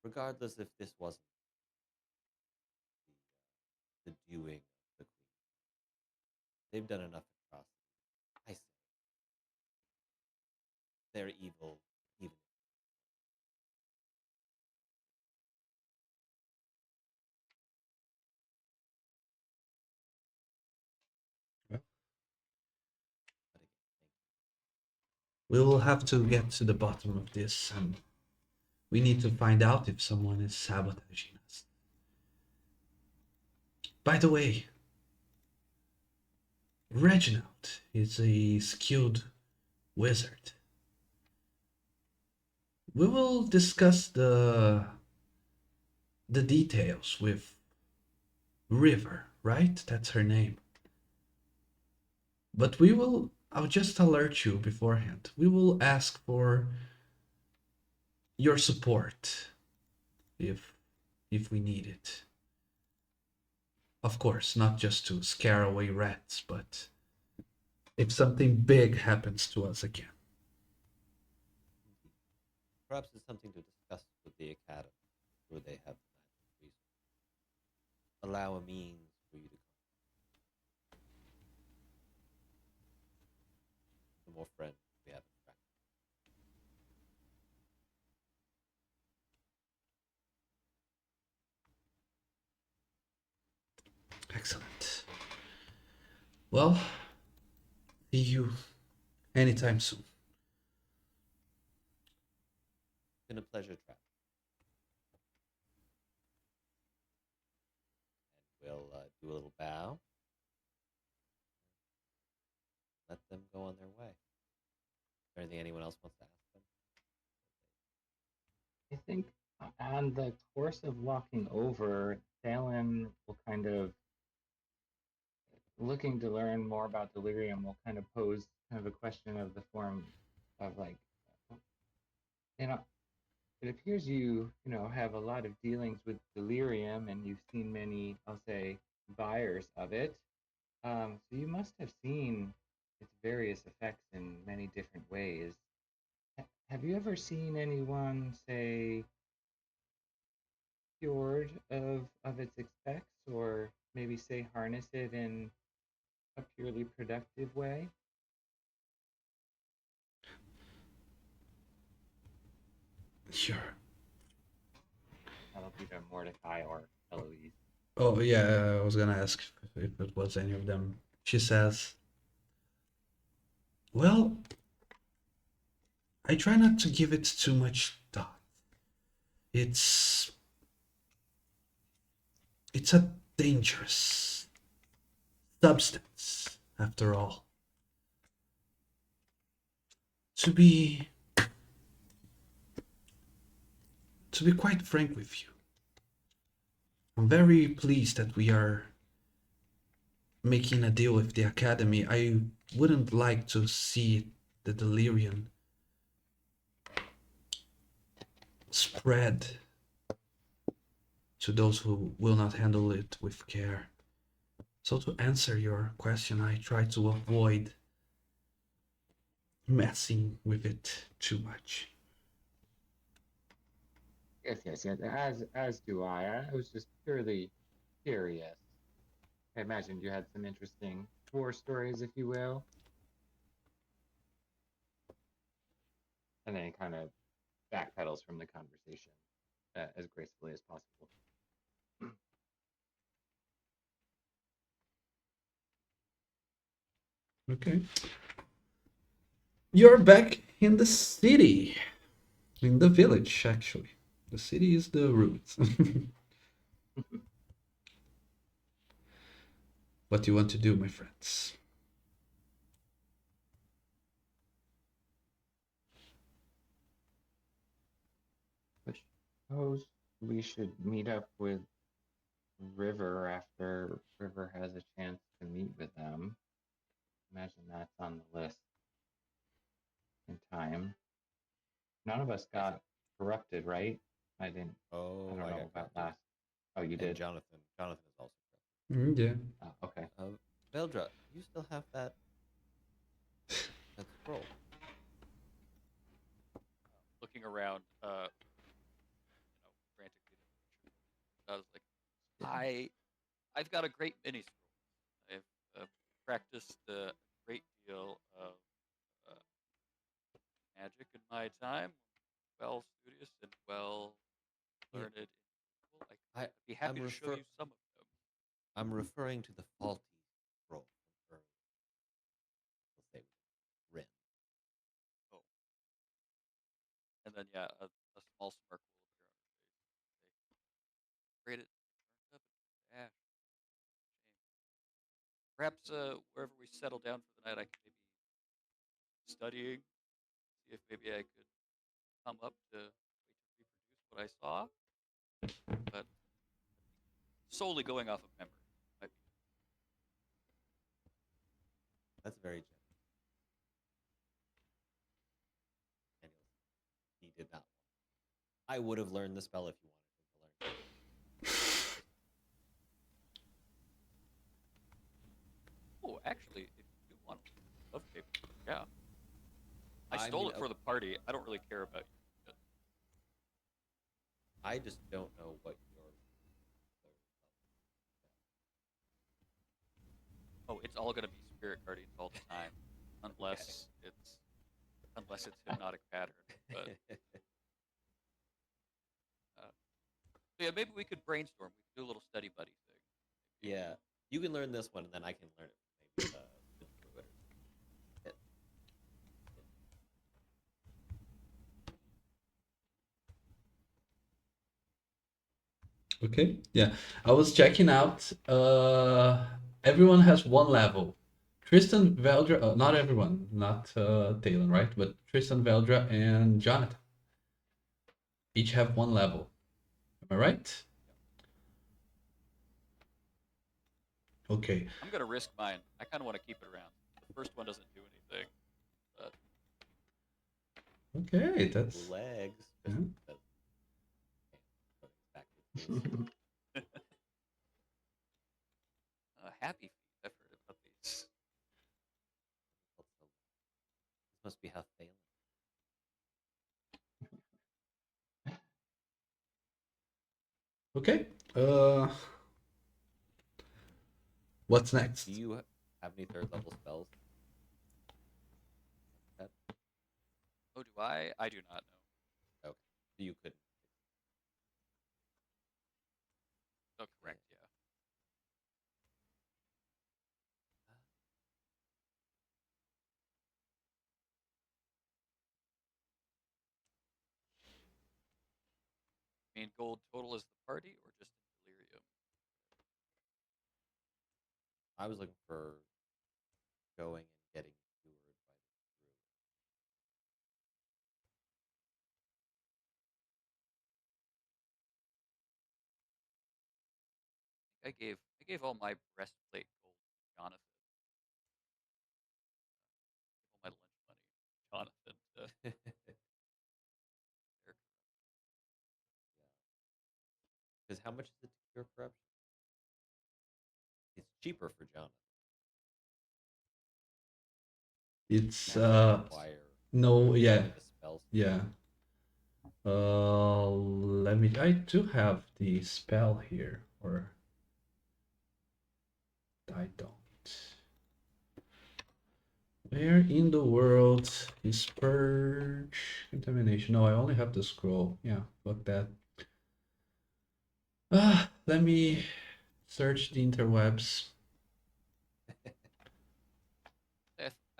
Regardless if this wasn't the doing of the queen, they've done enough atrocities. I say their evil even. Well, But again, thank we will have to get to the bottom of this, and we need to find out if someone is sabotaging us. By the way, Reginald is a skilled wizard. We will discuss the details with River, right? That's her name. But I'll just alert you beforehand. We will ask for your support if we need it. Of course, not just to scare away rats, but if something big happens to us again. you. Perhaps it's something to discuss with the academy, where they have the magic resource. Allow a means for you to come. The more friends we have in Drakkenheim. Excellent. Well, see you anytime soon. It's been a pleasure, Travis. And we'll do a little bow. Let them go on their way. Is there anything anyone else wants to ask them? I think on the course of walking over, Thalen will kind of, looking to learn more about delirium, will kind of pose kind of a question of the form of like, you know, it appears you have a lot of dealings with delirium and you've seen many, I'll say, buyers of it. So you must have seen its various effects in many different ways. Have you ever seen anyone say cured of its effects, or maybe say harness it in a purely productive way? Sure. That'll be to Mordecai or Eloise. Oh, yeah, I was gonna ask if it was any of them. She says, well, I try not to give it too much thought. It's it's a dangerous substance, after all. To be quite frank with you, I'm very pleased that we are making a deal with the Academy. I wouldn't like to see the delirium spread to those who will not handle it with care. So, to answer your question, I try to avoid messing with it too much. Yes. As do I. I was just purely curious. I imagined you had some interesting war stories, if you will. And then kind of backpedals from the conversation as gracefully as possible. Okay. You're back in the city, in the village, actually. The city is the ruins. What do you want to do, my friends? I suppose we should meet up with River after River has a chance to meet with them. Imagine that's on the list in time. None of us As a, got corrupted, right? I didn't. I oh, don't I know got about corrupted. last. Oh, you And did. Jonathan is also Yeah. Okay. corrupted. Veldra, you still have that scroll. Looking around, frantically to make sure. I was like, I've got a great mini scroll. I've practiced a great deal of uh, magic in my time. Well studious and well Yeah. learned individual. I- I'd be happy I'm to show refer- you some of them. I'm referring to the faulty scroll from earlier. Let's say Rin. Oh, and then yeah, a small smirk will appear on her face. Say, "Great, it burned up in ash. Shame. Perhaps wherever we settle down for the night, I could maybe studying, see if maybe I could come up to wait to reproduce what I saw. But solely going off of memory might be That's very generous. Daniel, he did not want. I would have learned the spell if you wanted him to learn. Oh, actually, if you do want love paper, yeah. I I stole mean, it for the party. I don't really care about you. I just don't know what your Oh, it's all gonna be spirit guardians all the time, unless it's hypnotic pattern. But yeah, maybe we could brainstorm. We could do a little study buddy thing. Maybe. yeah, you can learn this one, and then I can learn it. Maybe the druid. It, Okay, yeah. I was checking out. Everyone has one level. Tristan, Veldra, not everyone, not Talon, right? But Tristan, Veldra, and Jonathan each have one level. Am I right? Okay. I'm gonna risk mine. I kind of want to keep it around. The first one doesn't do anything, but Okay, that's legs. yeah. Back to this. happy feet. I've heard about these. This must be how Thalen. Okay. What's next? Do you have any third level spells? Oh, do I? I do not know. Okay, so you couldn't. Oh, correct. Yeah. I mean, gold total is the party, or just in delirium? I was looking for going and getting cured by the druid. I gave all my breastplate gold to Jonathan. I gave all my lunch money, to Jonathan. Because how much is it to cure corruption? It's cheaper for Jonathan. It's Require no, yeah, the spells. yeah. Let me. I do have the spell here, or I don't. Where in the world is purge contamination? No, I only have the scroll. Yeah, fuck that. Let me search the interwebs.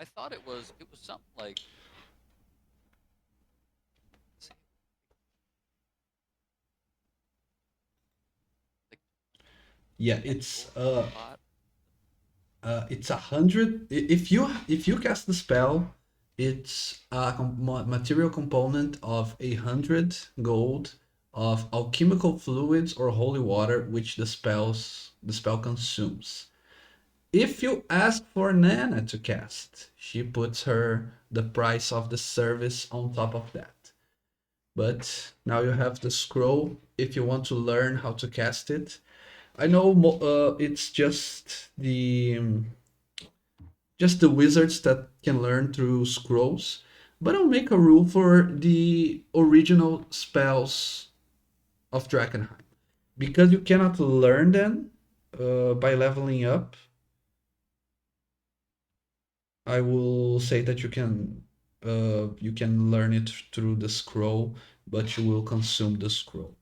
I thought it was something like. Like Yeah, 10 it's gold per pot. it's 100. If you cast the spell, it's a material component of 100 gold of alchemical fluids or holy water, which the spell consumes. If you ask for Nana to cast, she puts the price of the service on top of that. But now you have the scroll if you want to learn how to cast it. I know it's just the wizards that can learn through scrolls, but I'll make a rule for the original spells of Drakkenheim. Because you cannot learn them by leveling up, I will say that you can you can learn it through the scroll, but you will consume the scroll.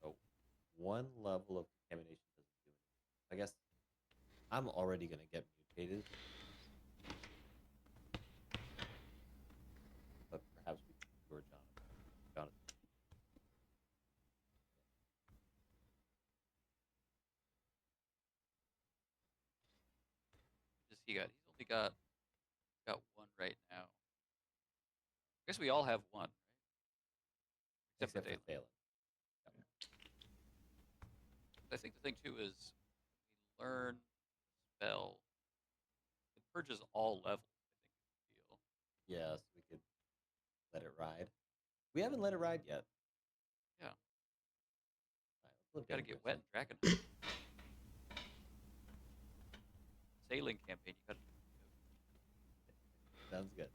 So one level of contamination doesn't do anything. I guess I'm already gonna get mutated, but perhaps we can cure Jonathan. Jonathan, Just he's only got one right now. I guess we all have one, right? Except for except for Dalen. Thalen. I think the thing too is we learn spell. It purges all levels. I think is the deal. Yes, we could let it ride. We haven't let it ride yet. Yeah, All right, let's look got at to it get for a wet second. in Drakkenheim. Sailing campaign. You got to. Sounds good.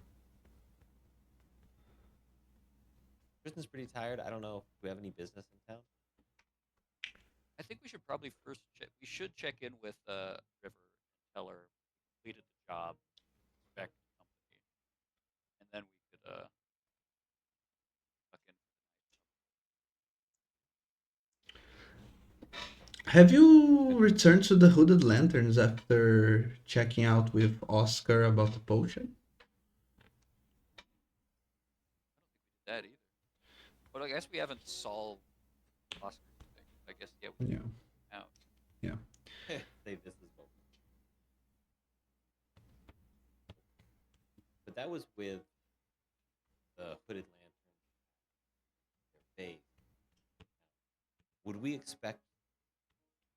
Tristan's pretty tired. I don't know if we have any business in town. I think we should probably first check. We should check in with River and tell her we completed the job, inspect the company, and then we could tuck in for Have you returned to the Hooded Lanterns after checking out with Oscar about the potion? the night. I don't think we did that either. But I guess we haven't solved Oscar's thing. I guess yeah, we Yeah, should out. yeah. Save this as well. But that was with the hooded lantern, their base. Would we expect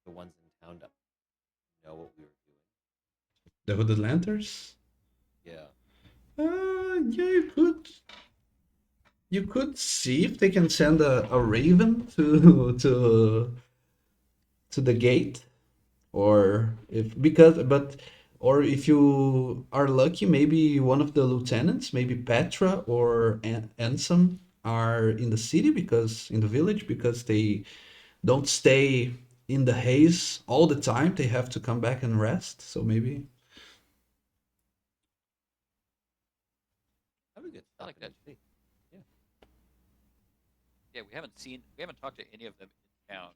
the ones in town to know what we were doing? The Hooded Lanterns? Yeah. Yeah, you could see if they can send a raven to the gate, or if because but or if you are lucky, maybe one of the lieutenants, maybe Petra or Ansem, are in the city, because in the village, because they don't stay in the haze all the time. They have to come back and rest. So maybe. That'd be good. I Stop like in that. and see. Yeah. Yeah, we haven't talked to any of them in town.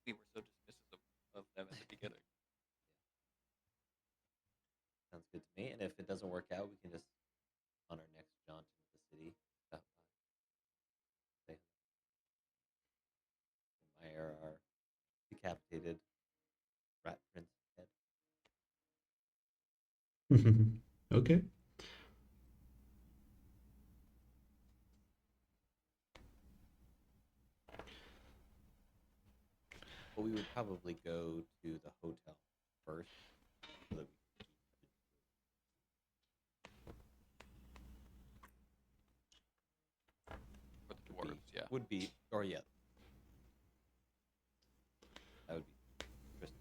We were so dismissive of them at the beginning. Sounds good to me. And if it doesn't work out, we can just on our next jaunt into the city, stop by, say admire our decapitated rat prince head. Okay. But we would probably go to the hotel first so that we For the would be dwarves, yeah. or yeah, that would be interesting.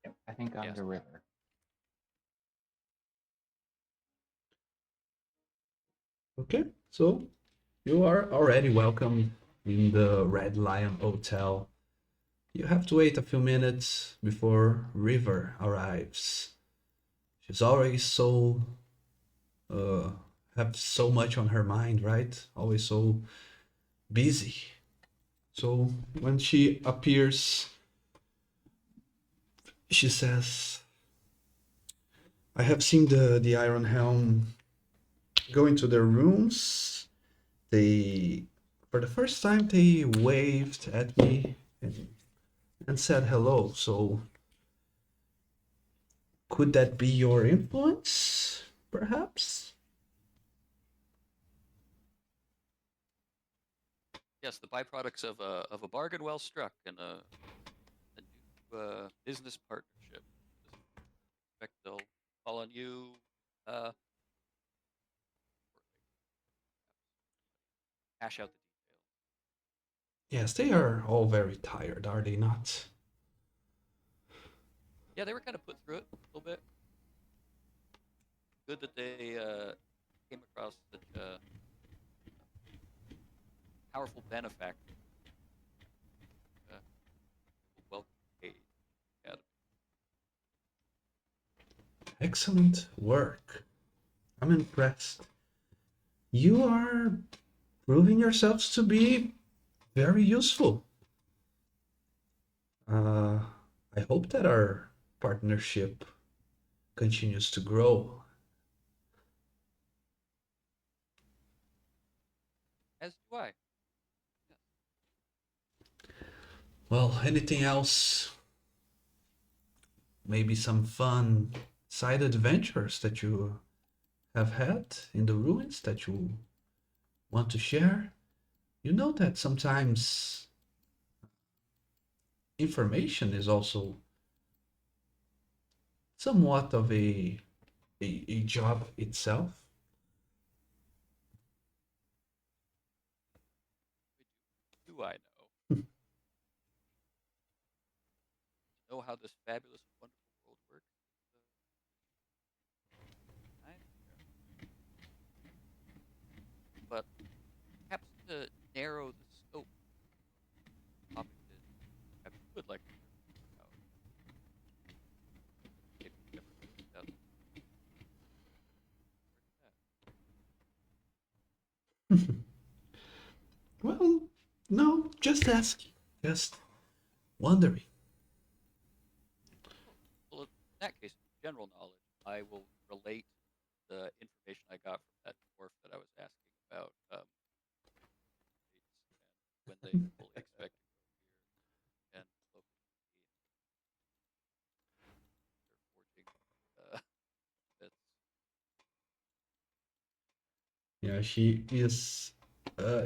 Yep, I think on Yes. the river. Okay. So you are already welcome in the Red Lion Hotel. You have to wait a few minutes before River arrives. She's always so uh have so much on her mind, right? Always so busy. So when she appears, she says, "I have seen the Iron Helm go into their rooms. They, for the first time, they waved at me and said hello. So could that be your influence, perhaps?" Yes, the byproducts of a bargain well struck and a new business partnership. Just expect they'll call on you shortly. Hash out the details. Yes, they are all very tired, are they not? Yeah, they were kind of put through it a little bit. Good that they came across such a powerful benefactor. Welcome aid. Academy. Excellent work. I'm impressed. You are proving yourselves to be very useful. Uh, I hope that our partnership continues to grow. As do I. Yes. Well, anything else? Maybe some fun side adventures that you have had in the ruins that you want to share? You know that sometimes information is also somewhat of a job itself. Do I know how this fabulous and wonderful world works? I but perhaps to narrow the scope of the topic that I would like to learn about. Maybe you've never noticed that. Well, no, just asking, just wondering. Well, in that case, general knowledge, I will relate the information I got from that dwarf that I was asking about dates and when they fully expect to go here and local they're forging bits. Yeah,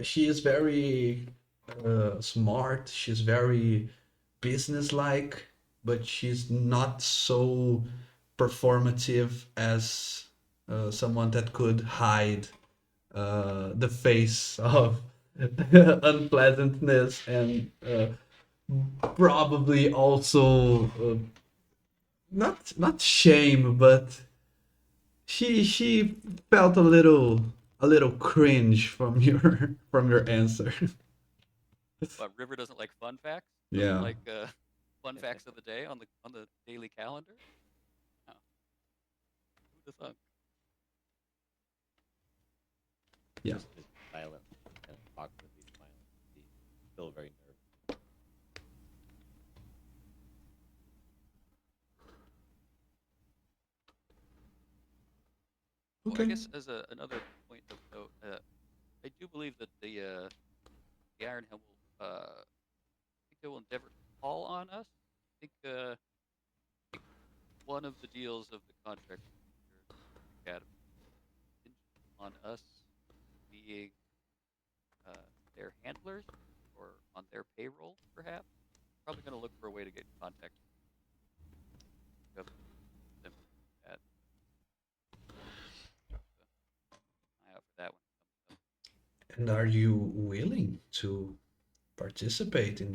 she is very smart. She's very businesslike, but she's not so performative as someone that could hide the face of unpleasantness and probably also not shame, but she felt a little cringe from your from your answer. But River doesn't like fun facts. Doesn't Yeah, like fun facts of the day on the daily calendar. Oh, who'd have thunk? yeah. Just silent, kind of awkwardly smiling. He's still very nervous. Well, I Okay. guess as another point of note, I do believe that the Iron Helm will I think they will endeavor to call on us. I think one of the deals of the contract here at the Academy contingent on us being their handlers or on their payroll, perhaps. Probably going to look for a way to get in contact with them. That eye out for that one. And are you willing to participate in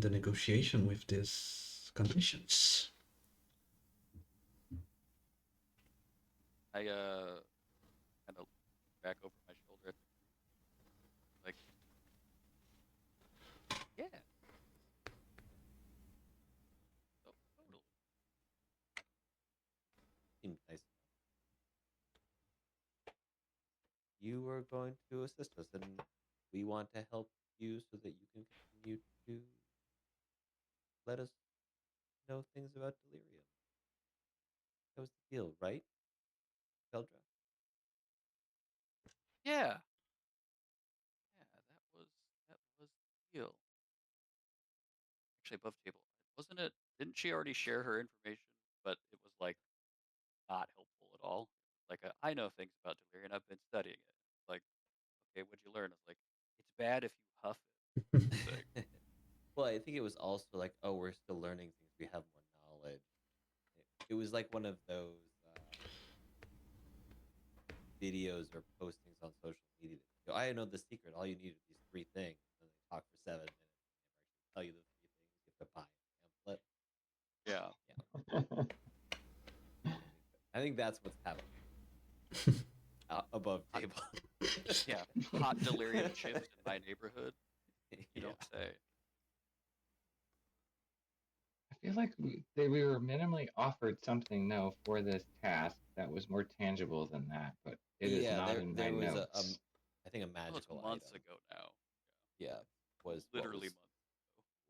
the negotiation with these conditions? I kind of back over my shoulder at the group, like, yeah, totally. Seemed nice. You are going to assist us, and we want to help you so that you can continue to let us know things about delirium. That was the deal, right, Keldra? Yeah, yeah, that was the deal. Actually, above table, wasn't it? Didn't she already share her information? But it was like not helpful at all. Like I know things about delirium. I've been studying it. Like, okay, what'd you learn? It's like it's bad if you huff it. Like, Well, I think it was also like, oh, we're still learning things. We have more knowledge. It was like one of those videos or postings on social media. That, I know the secret. All you need are these three things. And they talk for 7 minutes. They never actually tell you the three things. You have to buy a pamphlet. Yeah. I think that's what's happening above table. Yeah. Hot delirium chips in my neighborhood. You Yeah. don't say. I feel like we were minimally offered something no for this task that was more tangible than that, but it is Yeah, not in my there was notes. I think a Well, it's magical months item. ago now. Yeah, was what Literally months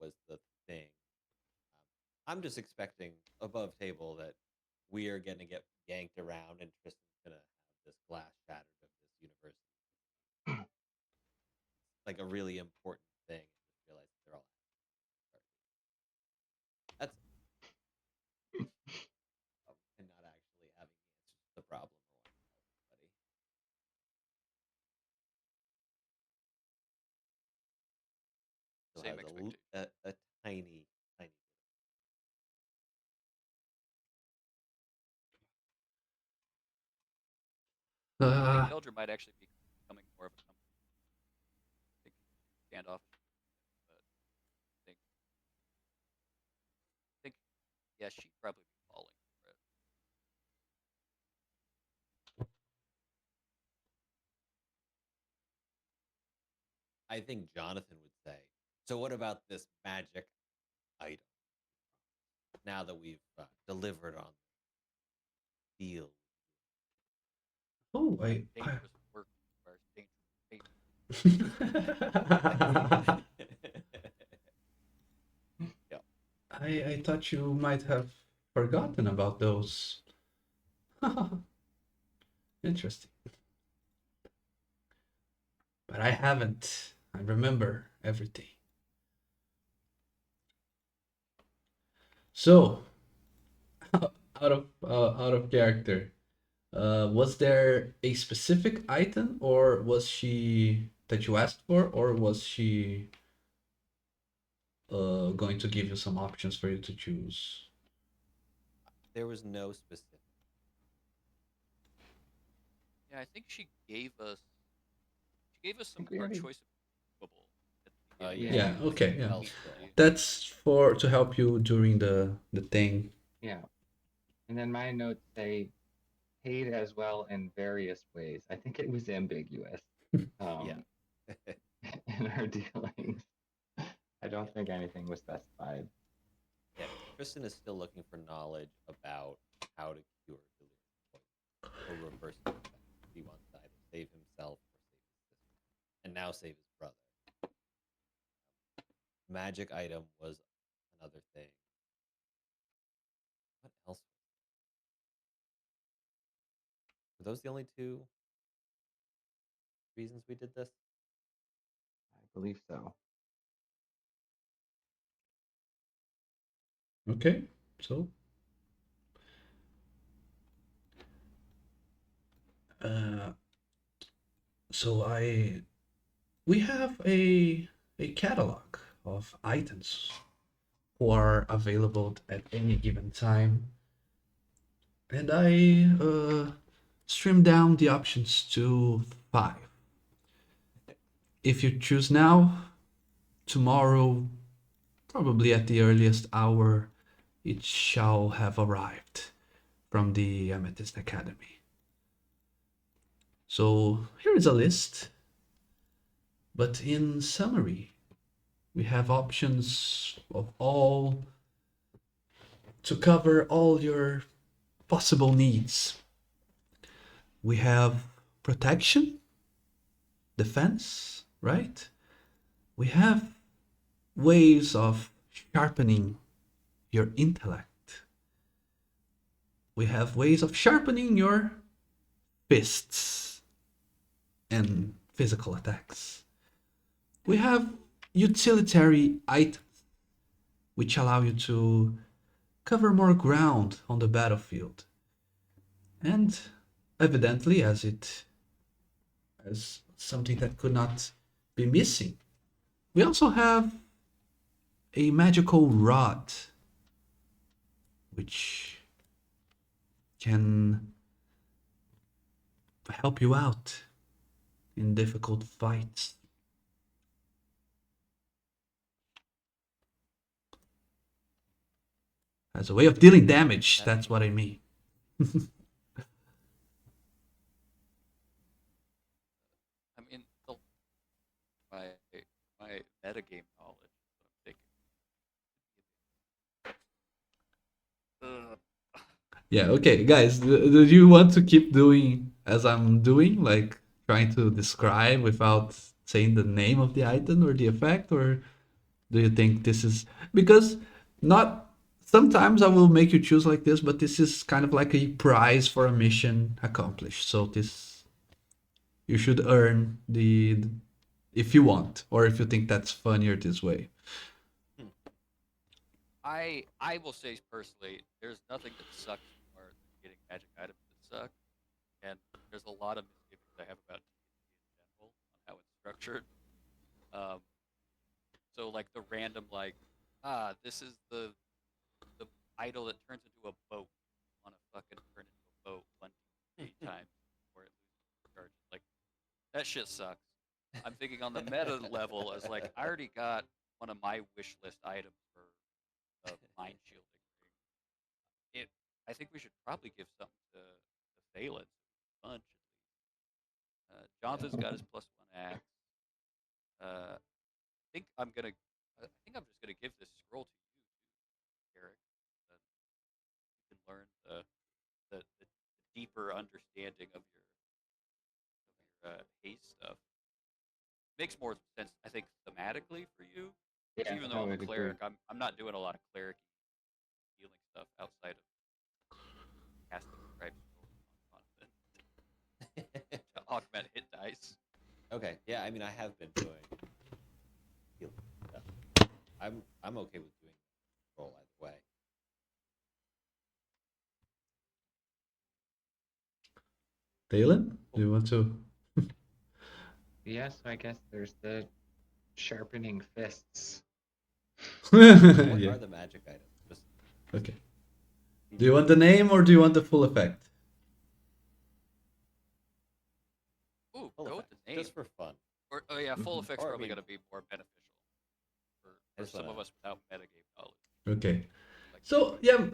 ago. was the thing. I'm just expecting above table that we are going to get yanked around and Tristan's going to have this glass shattered of this university. Like a really important thing, and just realize they're all that's and not actually having the answers to the problem or want to tell everybody. Still Same has expectation. a tiny, tiny I think Uh, Belgium might actually be becoming more of a company. I think standoff, but I think yeah, she'd probably be falling for it. I think Jonathan would say. So, what about this magic item? Now that we've delivered on the deal. oh, That I dangerous work requires dangerous payment. Yeah. I thought you might have forgotten about those. Interesting. But I haven't. I remember everything. So, out of character, was there a specific item, or was she that you asked for, or was she going to give you some options for you to choose? There was no specific. Yeah, I think she gave us I some think we our already, choice of bubble at the beginning. Yeah, Yeah. she gave us Okay. some Yeah. health Immediately. spells. That's for to help you during the thing. yeah. And then my notes say paid as well in various ways. I think it was ambiguous Yeah. um, in our dealings. I don't think anything was specified. Yeah. Tristan is still looking for knowledge about how to cure delirium poison or reverse the effect. He wants to either save himself or save his sister, and now save his brother. Magic item was another thing. What else? Were those the only two reasons we did this? I believe so. Okay. So, uh, so I we have a catalog of items who are available at any given time, and I stream down the options to 5. If you choose now, tomorrow, probably at the earliest hour, it shall have arrived from the Amethyst Academy. So here is a list, but in summary, we have options of all to cover all your possible needs. We have protection, defense, right? We have ways of sharpening your intellect. We have ways of sharpening your fists and physical attacks. We have utilitarian items which allow you to cover more ground on the battlefield. And evidently, as something that could not be missing, we also have a magical rod which can help you out in difficult fights. as a way of dealing damage. That That's what I mean. I mean, my my metagame knowledge. I'm thinking. Uh, Yeah, okay, guys, do you want to keep doing as I'm doing, like trying to describe without saying the name of the item or the effect, or do you think this is because not sometimes I will make you choose like this, but this is kind of like a prize for a mission accomplished. So this you should earn the if you want, or if you think that's funnier this way. hmm, I will say personally, there's nothing that sucks more than getting magic items that suck, and there's a lot of misgivings I have about D&D in general on how it's structured. Um, so like the random this is the idol that turns into a boat. Want to fucking turn into a boat 1 times before it loses charge. Like that shit sucks. I'm thinking on the meta level as like I already got one of my wish list items for the mind shielding ring. It I think we should probably give something to Phelan. Bunch. Jonathan's got his +1 axe. I think I'm gonna. I think I'm just gonna give this scroll to you, Eric. Then you can learn the deeper understanding of your haste stuff. Makes more sense, I think, thematically for you. Because Yeah, even I though I'm a would agree. cleric, I'm not doing a lot of cleric healing stuff outside of casting stripes on to augment hit dice. okay, yeah. I mean, I have been doing healing stuff. I'm okay with doing roll either way. Dalen, do Cool. you want to? Yeah, so I guess there's the sharpening fists. What Yeah. are the magic items? Just Okay. Do you people. want the name or do you want the full effect? Ooh, Full go with effect, the name. just for fun. Or oh yeah, full Mhm. effect's Or I probably mean, gonna be more beneficial I for just some wanna. of us without metagame knowledge. Okay. Like, So yeah,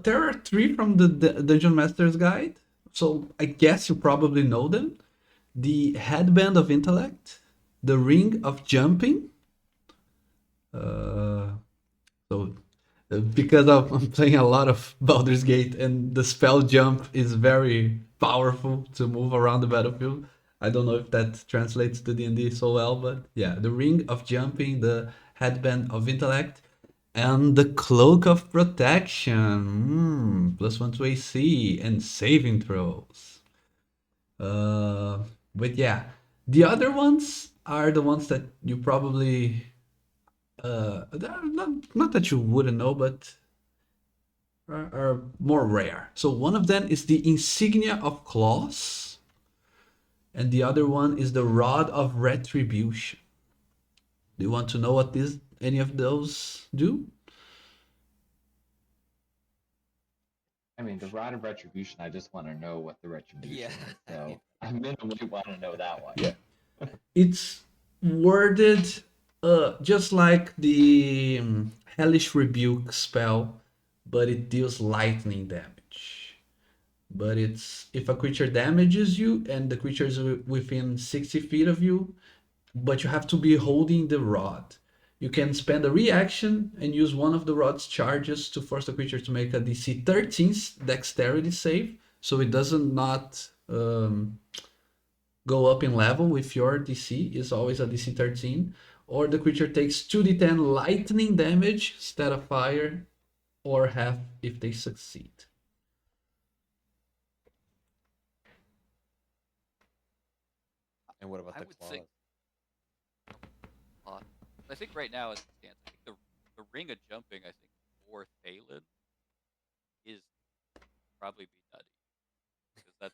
there are three from the Dungeon Master's Guide. So I guess you probably know them: the Headband of Intellect, the Ring of Jumping. Uh, so because I'm playing a lot of Baldur's Gate and the spell jump is very powerful to move around the battlefield. I don't know if that translates to D&D so well, but yeah, the Ring of Jumping, the Headband of Intellect, and the Cloak of Protection. +1 to AC and saving throws. Uh, but yeah, the other ones are the ones that you probably not that you wouldn't know, but are more rare. So one of them is the Insignia of Claws, and the other one is the Rod of Retribution. Do you want to know what this any of those do? I mean, the Rod of Retribution, I just want to know what the Yeah. retribution is. So I minimally want to know that one. Yeah, it's worded just like the Hellish Rebuke spell, but it deals lightning damage. But it's if a creature damages you and the creature is within 60 feet of you, but you have to be holding the rod. You can spend a reaction and use one of the rod's charges to force the creature to make a DC 13 dexterity save, so it doesn't not go up in level with your DC. Is always a DC 13. Or the creature takes 2d10 lightning damage instead of fire, or half if they succeed. And what about I the would think claws? uh, I think right now as it stands, I think the ring of jumping, I think for Thalen is probably be nutty because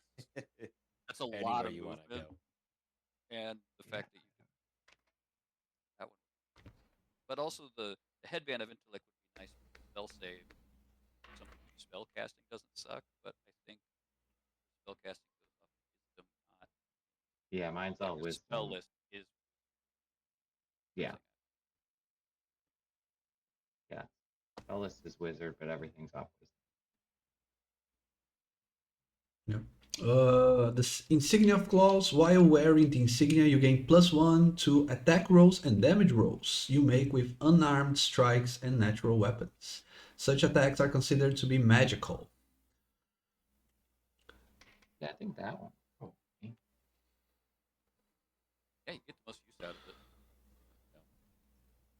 that's a lot Anywhere of you want to movement, go. and the Yeah. fact that you can that one, but also the headband of intellect would be nice for spell save. Something for spell casting doesn't suck, but I think spell casting goes off wisdom, not Yeah, mine's like all your spell wisdom. list is Yeah, using yeah. Ellis is wizard, but everything's off wisdom. Yeah. The insignia of claws. While wearing the insignia, you gain +1 to attack rolls and damage rolls you make with unarmed strikes and natural weapons. Such attacks are considered to be magical. Yeah, I think that one. Oh, okay. Yeah, you get the most use out of it.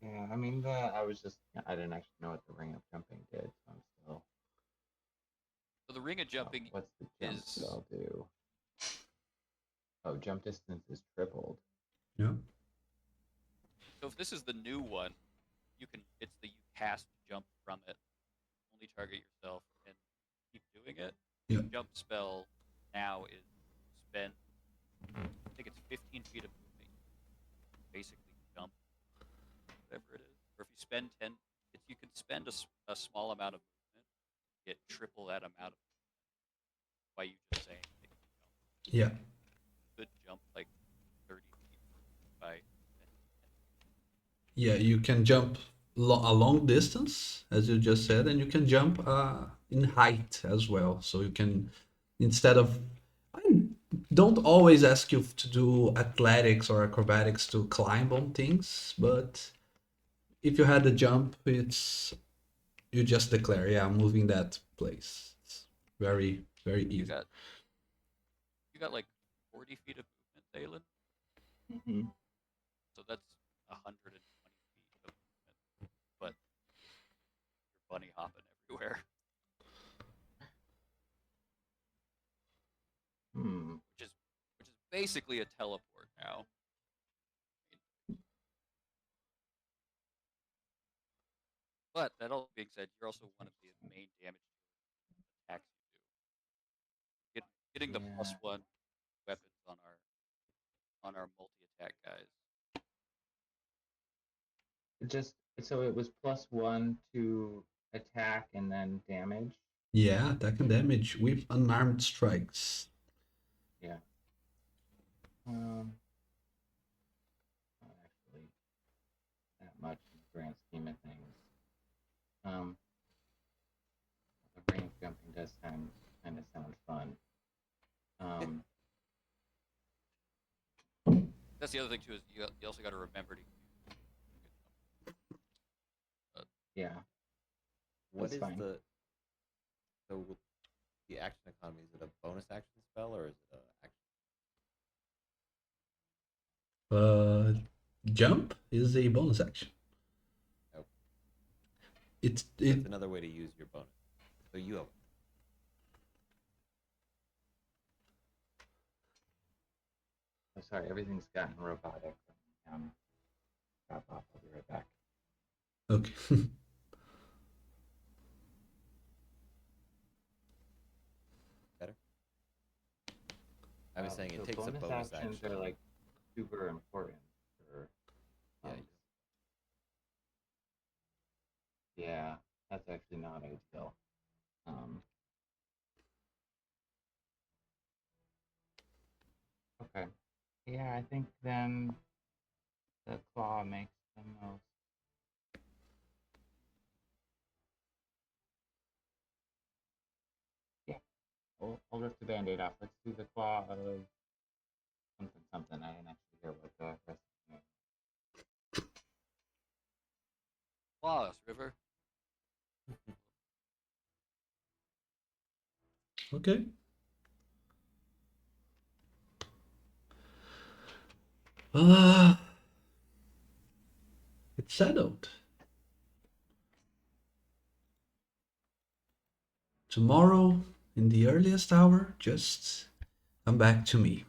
Yeah, I mean, I didn't actually know what the ring of jumping did, so I'm still. So the ring of jumping What's the jump is spell do? Oh, jump distance is tripled. Yeah. so if this is the new one, it's the you cast jump from it, only target yourself and keep doing it. Yeah. Jump spell now is spend I think it's 15 feet of movement. Basically jump whatever it is. Or if you spend 10, you can spend a small amount of movement, get triple that amount of by you just saying that you jump. Yeah. You could jump like 30 feet by Yeah, you can jump a long distance, as you just said, and you can jump in height as well. So you can, instead of, I don't always ask you to do athletics or acrobatics to climb on things, but if you had the jump, you just declare, yeah, I'm moving that place. It's very, very you easy. got like 40 feet of movement, Thalen. Mm-hmm. So that's 120 feet of movement, but you're bunny hopping everywhere, Hmm. which is basically a teleport now. But that all being said, you're also one of the main damage attacks you do. Getting the Yeah. +1 weapons on our multi attack guys. So it was +1 to attack and then damage. Yeah, attack and damage with unarmed strikes. Yeah. Not actually that much in the grand scheme of things. Um, the ring of jumping does kind of sound fun. Um, That's the other thing too is you also got to remember to yeah, What that's is fine. so with the action economy? Is it a bonus action spell or is it a action? Uh, Jump is a bonus action. Oh, It's so it it's another way to use your bonus. So you have I'm sorry, everything's gotten robotic. Drop off. I'll be right back. okay. better. I was saying So it takes a bonus bonus actions action. are like super important for. Yeah, Um, yeah, that's actually not ideal. Um, okay. Yeah, I think then the claw makes the most. Yeah, I'll rip the band-aid off. Let's do the claw of something something. I didn't actually hear what the rest of the name. Claws, River. Okay. Ah, it's settled. Tomorrow, in the earliest hour, just come back to me.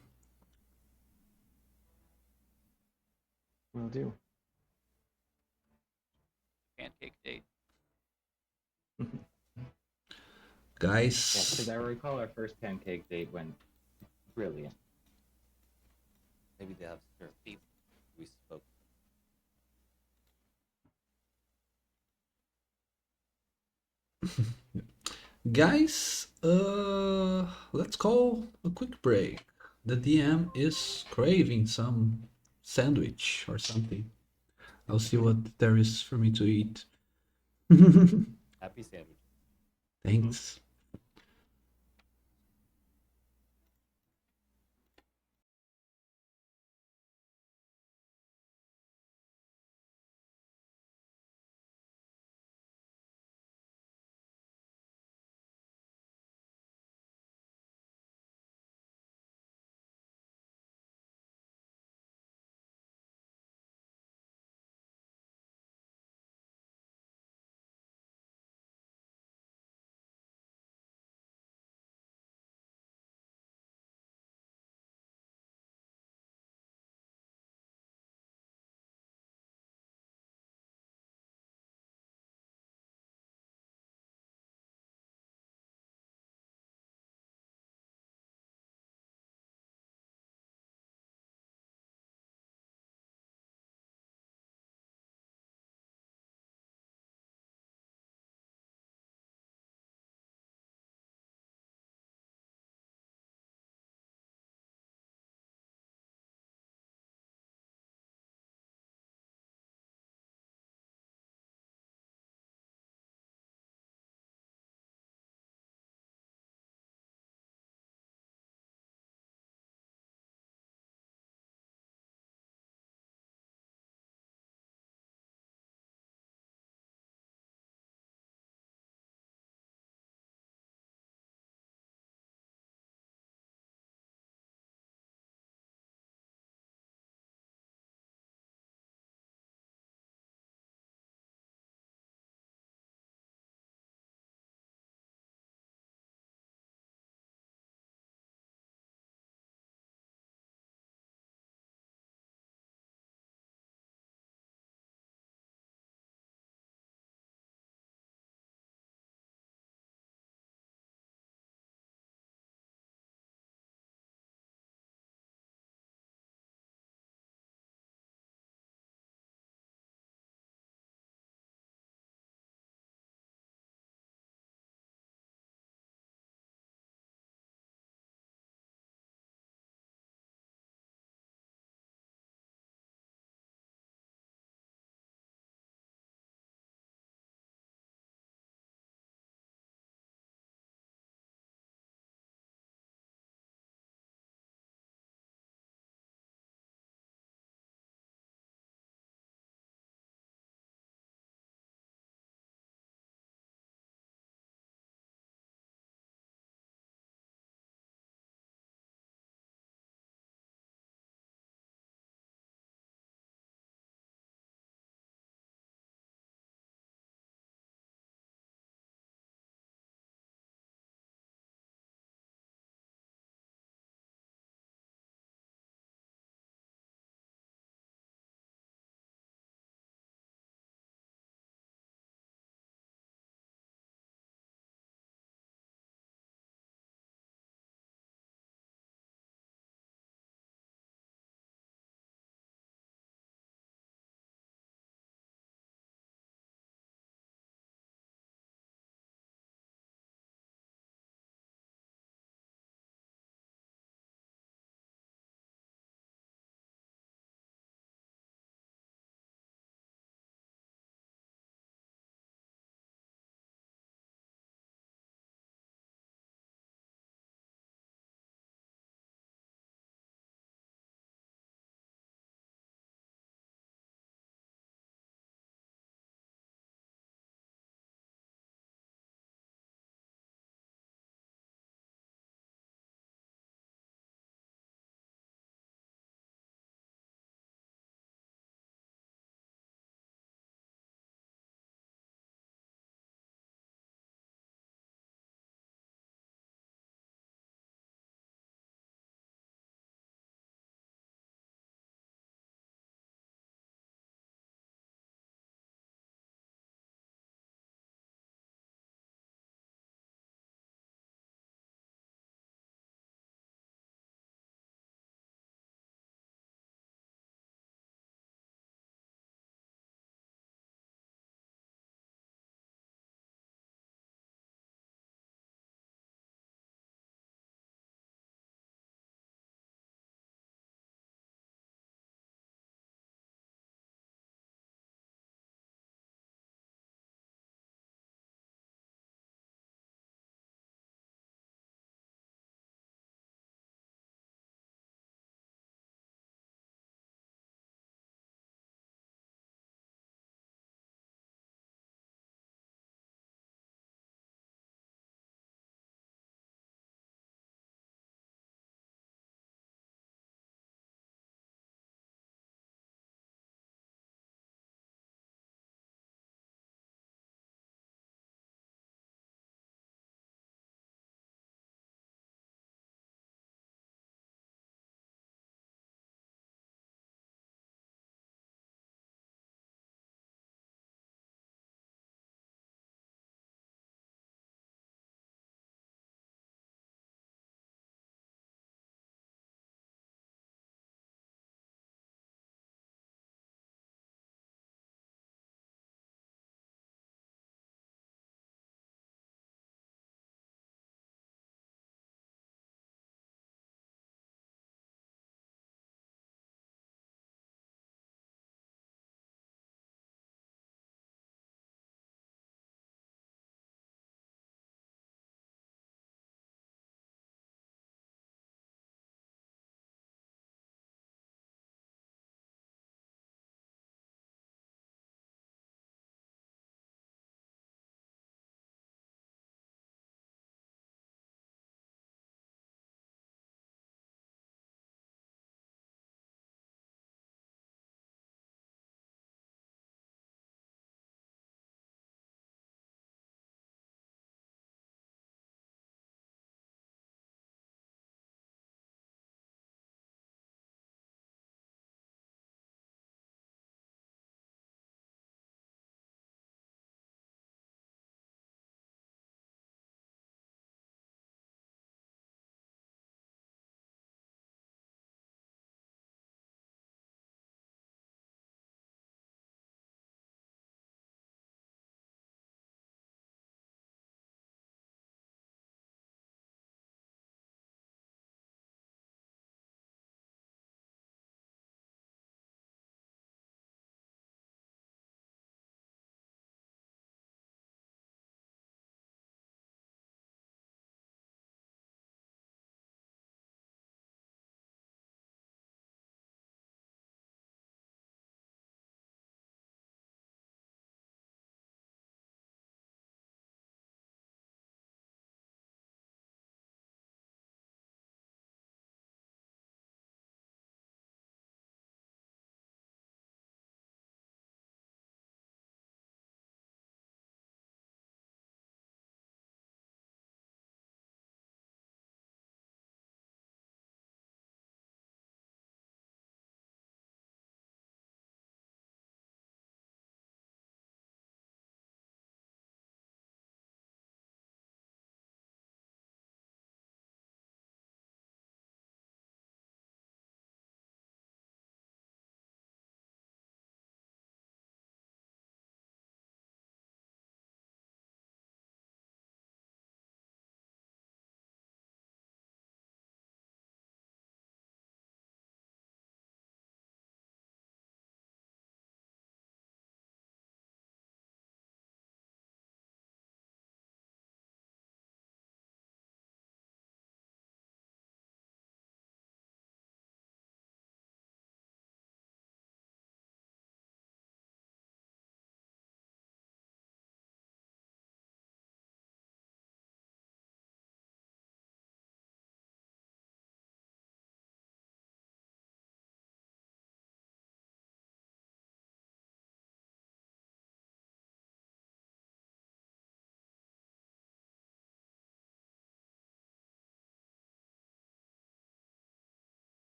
Will do. Pancake date. Yeah, Guys, because I recall our first pancake date went brilliant. maybe they have certain people we spoke. let's call a quick break. The DM is craving some sandwich or something. I'll see what there is for me to eat. Happy sandwich. Thanks.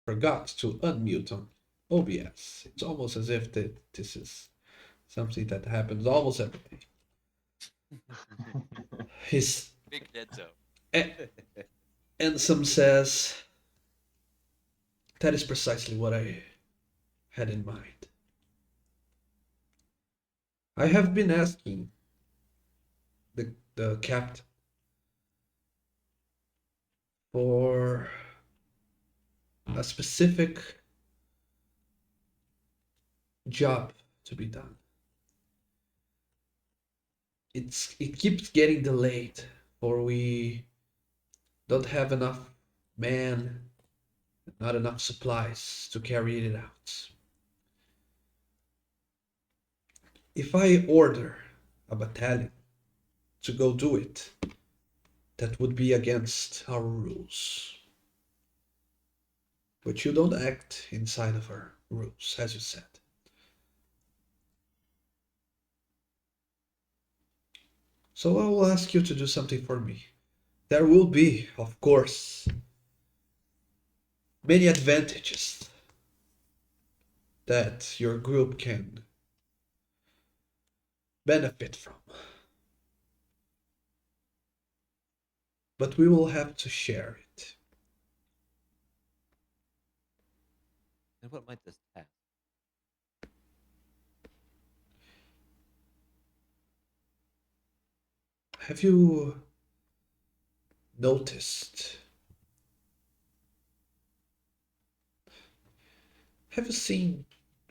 forgot to unmute on OBS. It's almost as if this is something that happens almost every day. His Big dead zone. and some says that is precisely what I had in mind. I have been asking the captain for a specific job to be done. It keeps getting delayed, for we don't have enough men, not enough supplies to carry it out. If I order a battalion to go do it, that would be against our rules. But you don't act inside of our rules, as you said. So I will ask you to do something for me. There will be, of course, many advantages that your group can benefit from. But we will have to share it. And what might this task? Have you noticed? Have you seen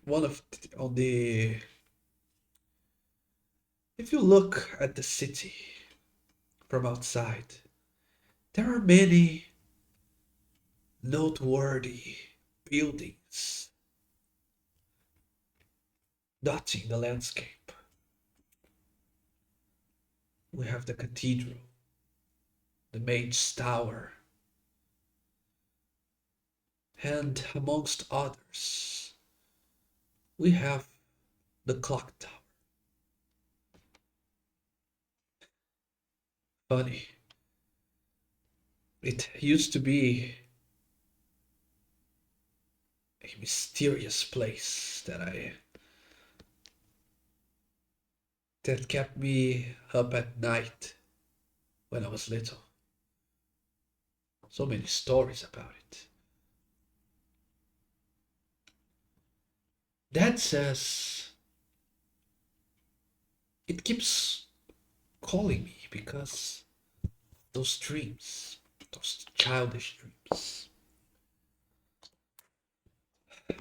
one of on the? If you look at the city from outside, there are many noteworthy buildings dotting the landscape. We have the cathedral, the Mage's Tower, and amongst others, we have the clock tower. Funny, it used to be a mysterious place that kept me up at night when I was little. So many stories about it. Dad says it keeps calling me because those dreams, those childish dreams.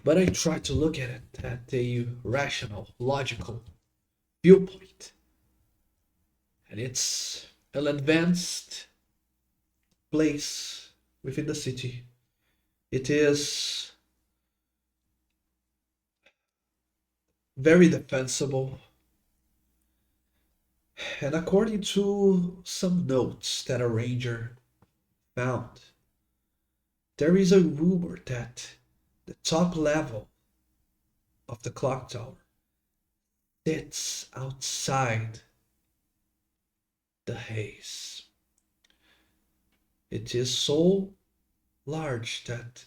But I try to look at it at a rational, logical viewpoint. And it's an advanced place within the city. It is very defensible. And according to some notes that a ranger found, there is a rumor that the top level of the clock tower sits outside the haze. It is so large that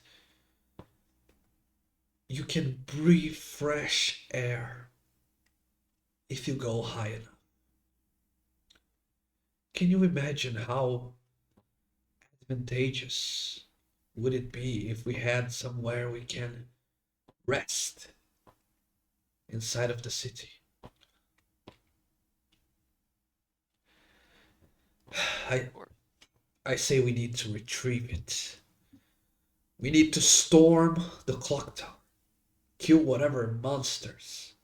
you can breathe fresh air if you go high enough. Can you imagine how advantageous would it be if we had somewhere we can rest inside of the city? I, I say we need to retrieve it. We need to storm the clock tower, kill whatever monsters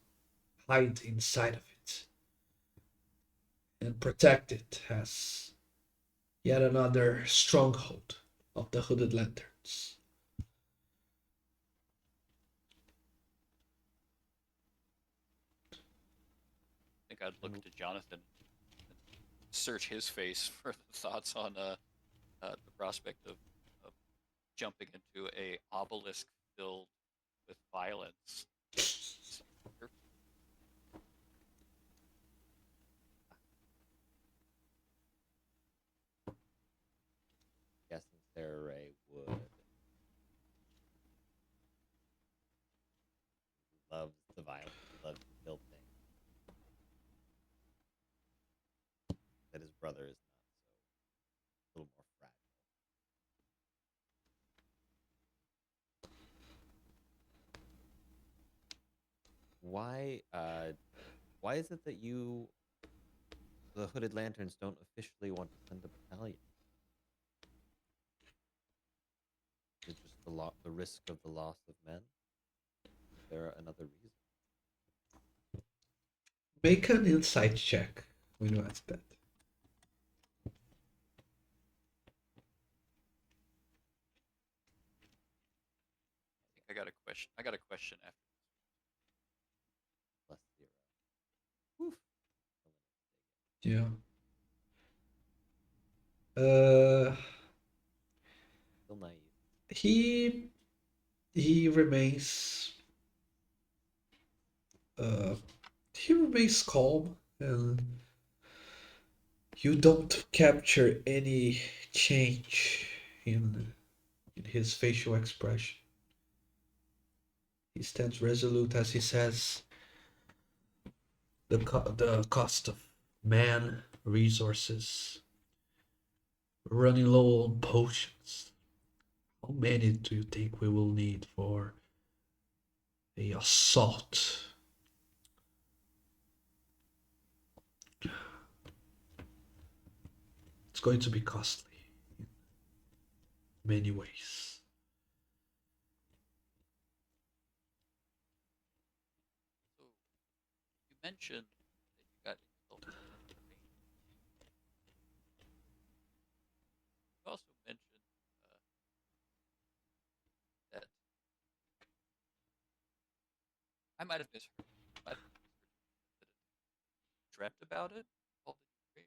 hide inside of it, and protect it as yet another stronghold of the Hooded Lanterns. I think I'd look to Jonathan and search his face for the thoughts on the prospect of jumping into a obelisk filled with violence. Guessing Sarah Ray would. the violence. He loves to kill things. That his brother is not so a little more fragile. Why is it that the Hooded Lanterns, don't officially want to send a battalion? Is it just the risk of the loss of men? Is there another reason? Make an insight check when you ask that. I think I got a question. I got a question after. Plus 0. Oof. Yeah. Uh, Still naive. he remains uh he remains calm, and you don't capture any change in his facial expression. He stands resolute as he says, the cost of man, resources, running low on potions. How many do you think we will need for a assault? It's going to be costly in many ways. So you mentioned that you got insulted in the train. You also mentioned that I might have misheard. I might have misheard that it dreamt about it. Called it dream.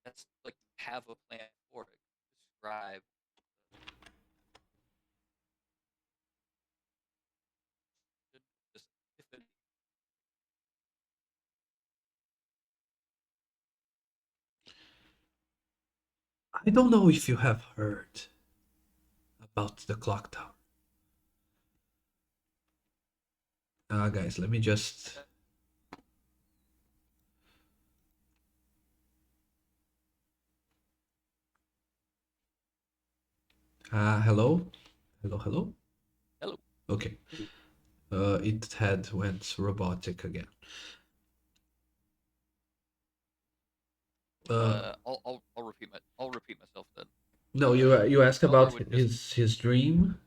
That's like have a plan for it. Describe this epiphany. I don't know if you have heard about the clock tower. Guys, let me just. Hello? Hello, hello? Hello. Okay. It had went robotic again. I'll repeat myself then. No, you asked Felder about would just his dream,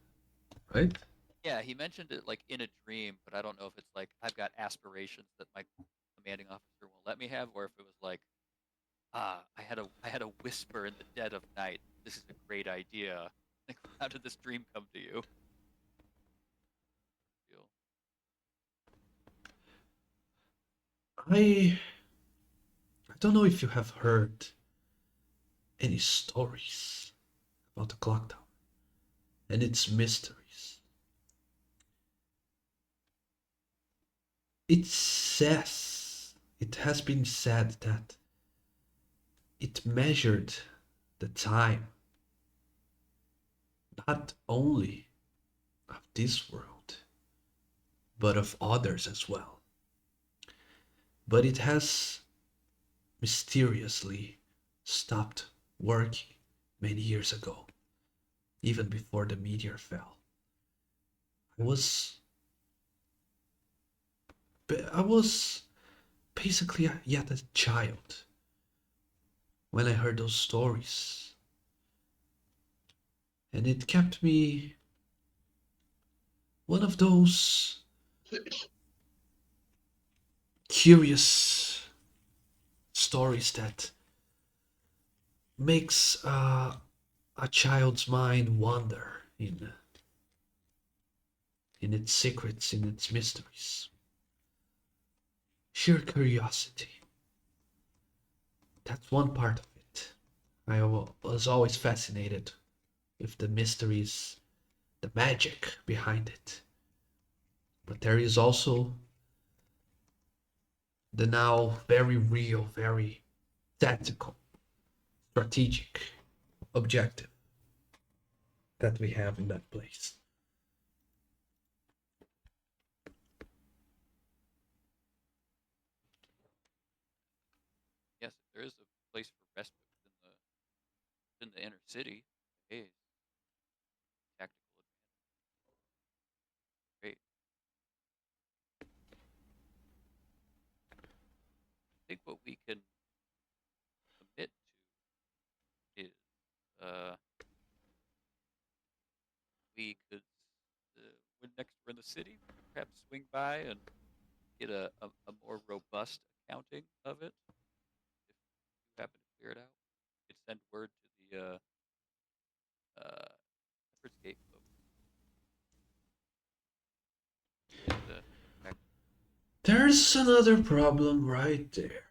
right? yeah, he mentioned it like in a dream, but I don't know if it's like I've got aspirations that my commanding officer won't let me have, or if it was like I had a whisper in the dead of night. This is a great idea. Like, how did this dream come to you? Feel. I I don't know if you have heard any stories about the clock tower and its mysteries. It has been said that it measured the time not only of this world, but of others as well. But it has mysteriously stopped working many years ago, even before the meteor fell. I was I was basically yet a child when I heard those stories, and it kept me one of those curious stories that makes a child's mind wander in its secrets, in its mysteries. Sheer curiosity. That's one part of it. I was always fascinated with the mysteries, the magic behind it. But there is also the now very real, very tactical, strategic objective that we have in that place. Yes, if there is a place for respite within the inner city, hey, tactical advantage. Great. I think what we can commit to is uh, we could, when next we're in the city, perhaps swing by and get a more robust accounting of it if you happen to clear it out. We could send word to the Efforts Gate folks and back. There's another problem right there.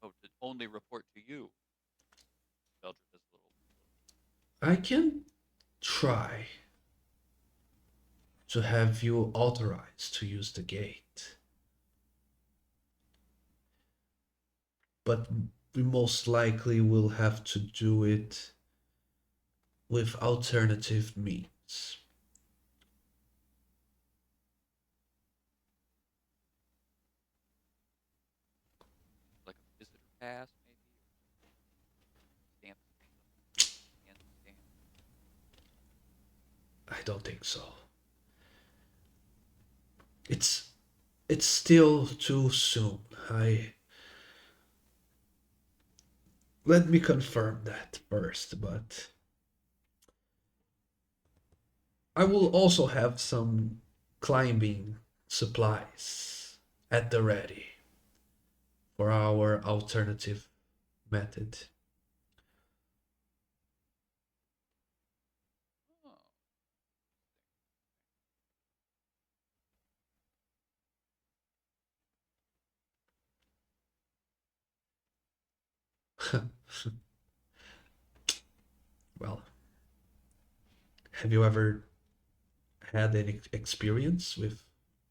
Oh, to only report to you. Belgium is a little. I can try to have you authorized to use the gate, but we most likely will have to do it with alternative means. Like a visitor pass, maybe, or stamp, stamp, stamp. I don't think so. It's it's still too soon. I Let me confirm that first, but I will also have some climbing supplies at the ready for our alternative method. Oh, Well, have you ever had any experience with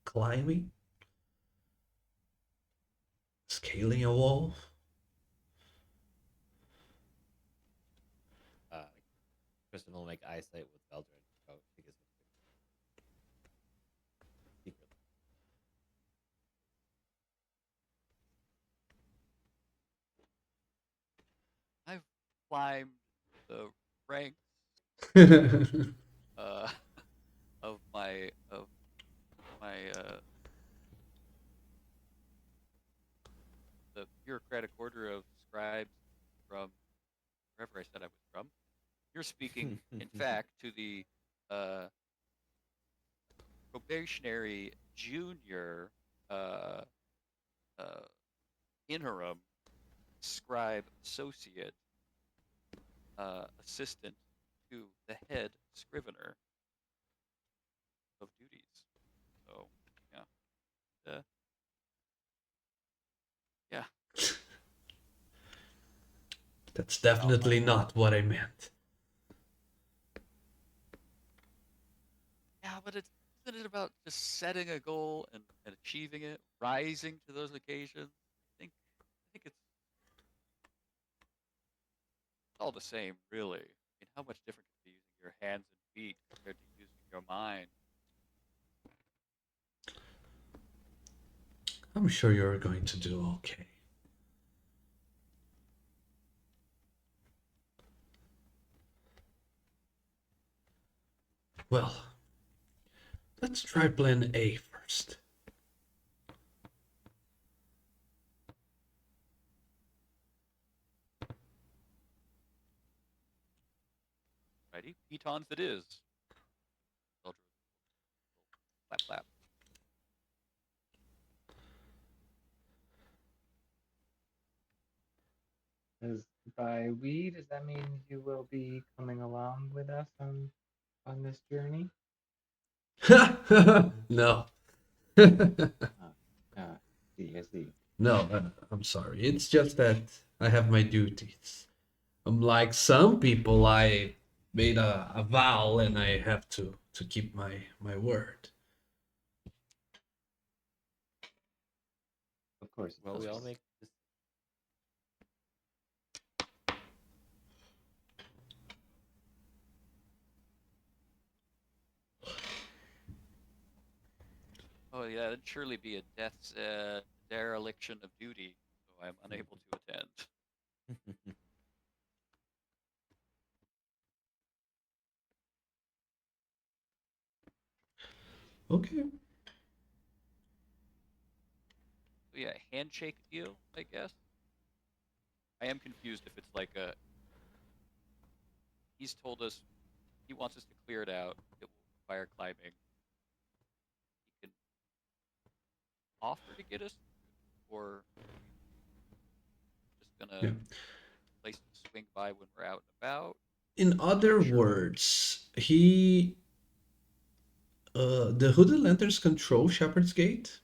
climbing, scaling a wall? Kristen will make eyesight with Beldred. Oh, she gets secretly. I've climbed the ranks uh, of my the bureaucratic order of scribes from wherever I said I was from. You're speaking, in fact, to the uh, probationary junior uh, uh, interim scribe associate assistant to the head scrivener of duties. So, yeah, yeah, That's I'll definitely find out. not what I meant. yeah. But isn't it about just setting a goal and achieving it, rising to those occasions? I think it's all the same, really. I mean, how much different could be using your hands and feet compared to using your mind? I'm sure you're going to do okay. Well, let's try plan A first. Righty, pitons it is. Clap, clap. Does by we, does that mean you will be coming along with us on this journey? No. Uh, see, I see. No, I'm sorry. It's just that I have my duties. Unlike some people, I made a vow and I have to keep my word. Of Well, we all course. make this. Oh yeah, that'd surely be a dereliction of duty, so I'm unable to attend. Okay. So yeah, handshake deal, I guess. I am confused if it's like a he's told us he wants us to clear it out. It will require climbing. He can offer to get us, or just Yeah. gonna place to swing by when we're out and about. In I'm other unsure. words, the Hooded Lanterns control Shepherd's Gate,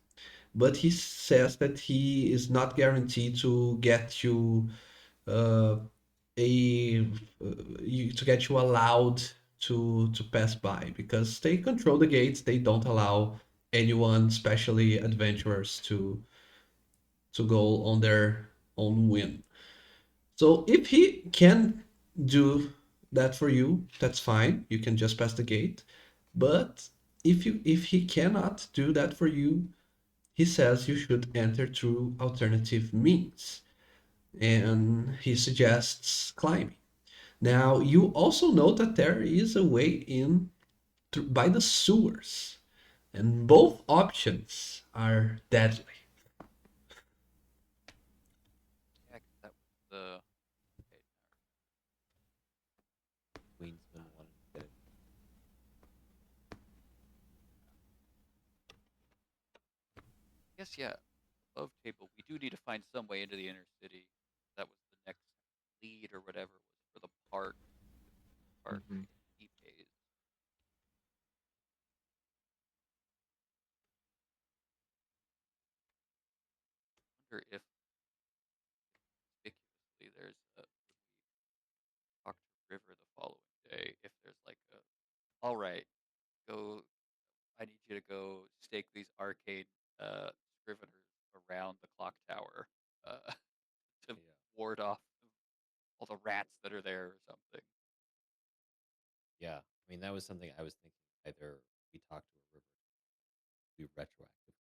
but he says that he is not guaranteed to get you uh, a to get you allowed to pass by because they control the gates. They don't allow anyone, especially adventurers, to go on their own whim. So if he can do that for you, that's fine. You can just pass the gate. But if he cannot do that for you, he says you should enter through alternative means. And he suggests climbing. Now, you also know that there is a way in by the sewers, and both options are deadly. Yeah, 'cause that was the okay, Queensman wanted to get it. I guess yeah. Above table, we do need to find some way into the inner city. That was the next lead or whatever was for the park. Park Hmm. he pays. Wonder if conspicuously there's a talk to River the following day. If there's like a all right, go. I need you to go stake these arcane scriveners around the clock tower uh, to Yeah. ward off all the rats that are there or something. Yeah. I mean, that was something I was thinking. Either we talk to a river, we retroactively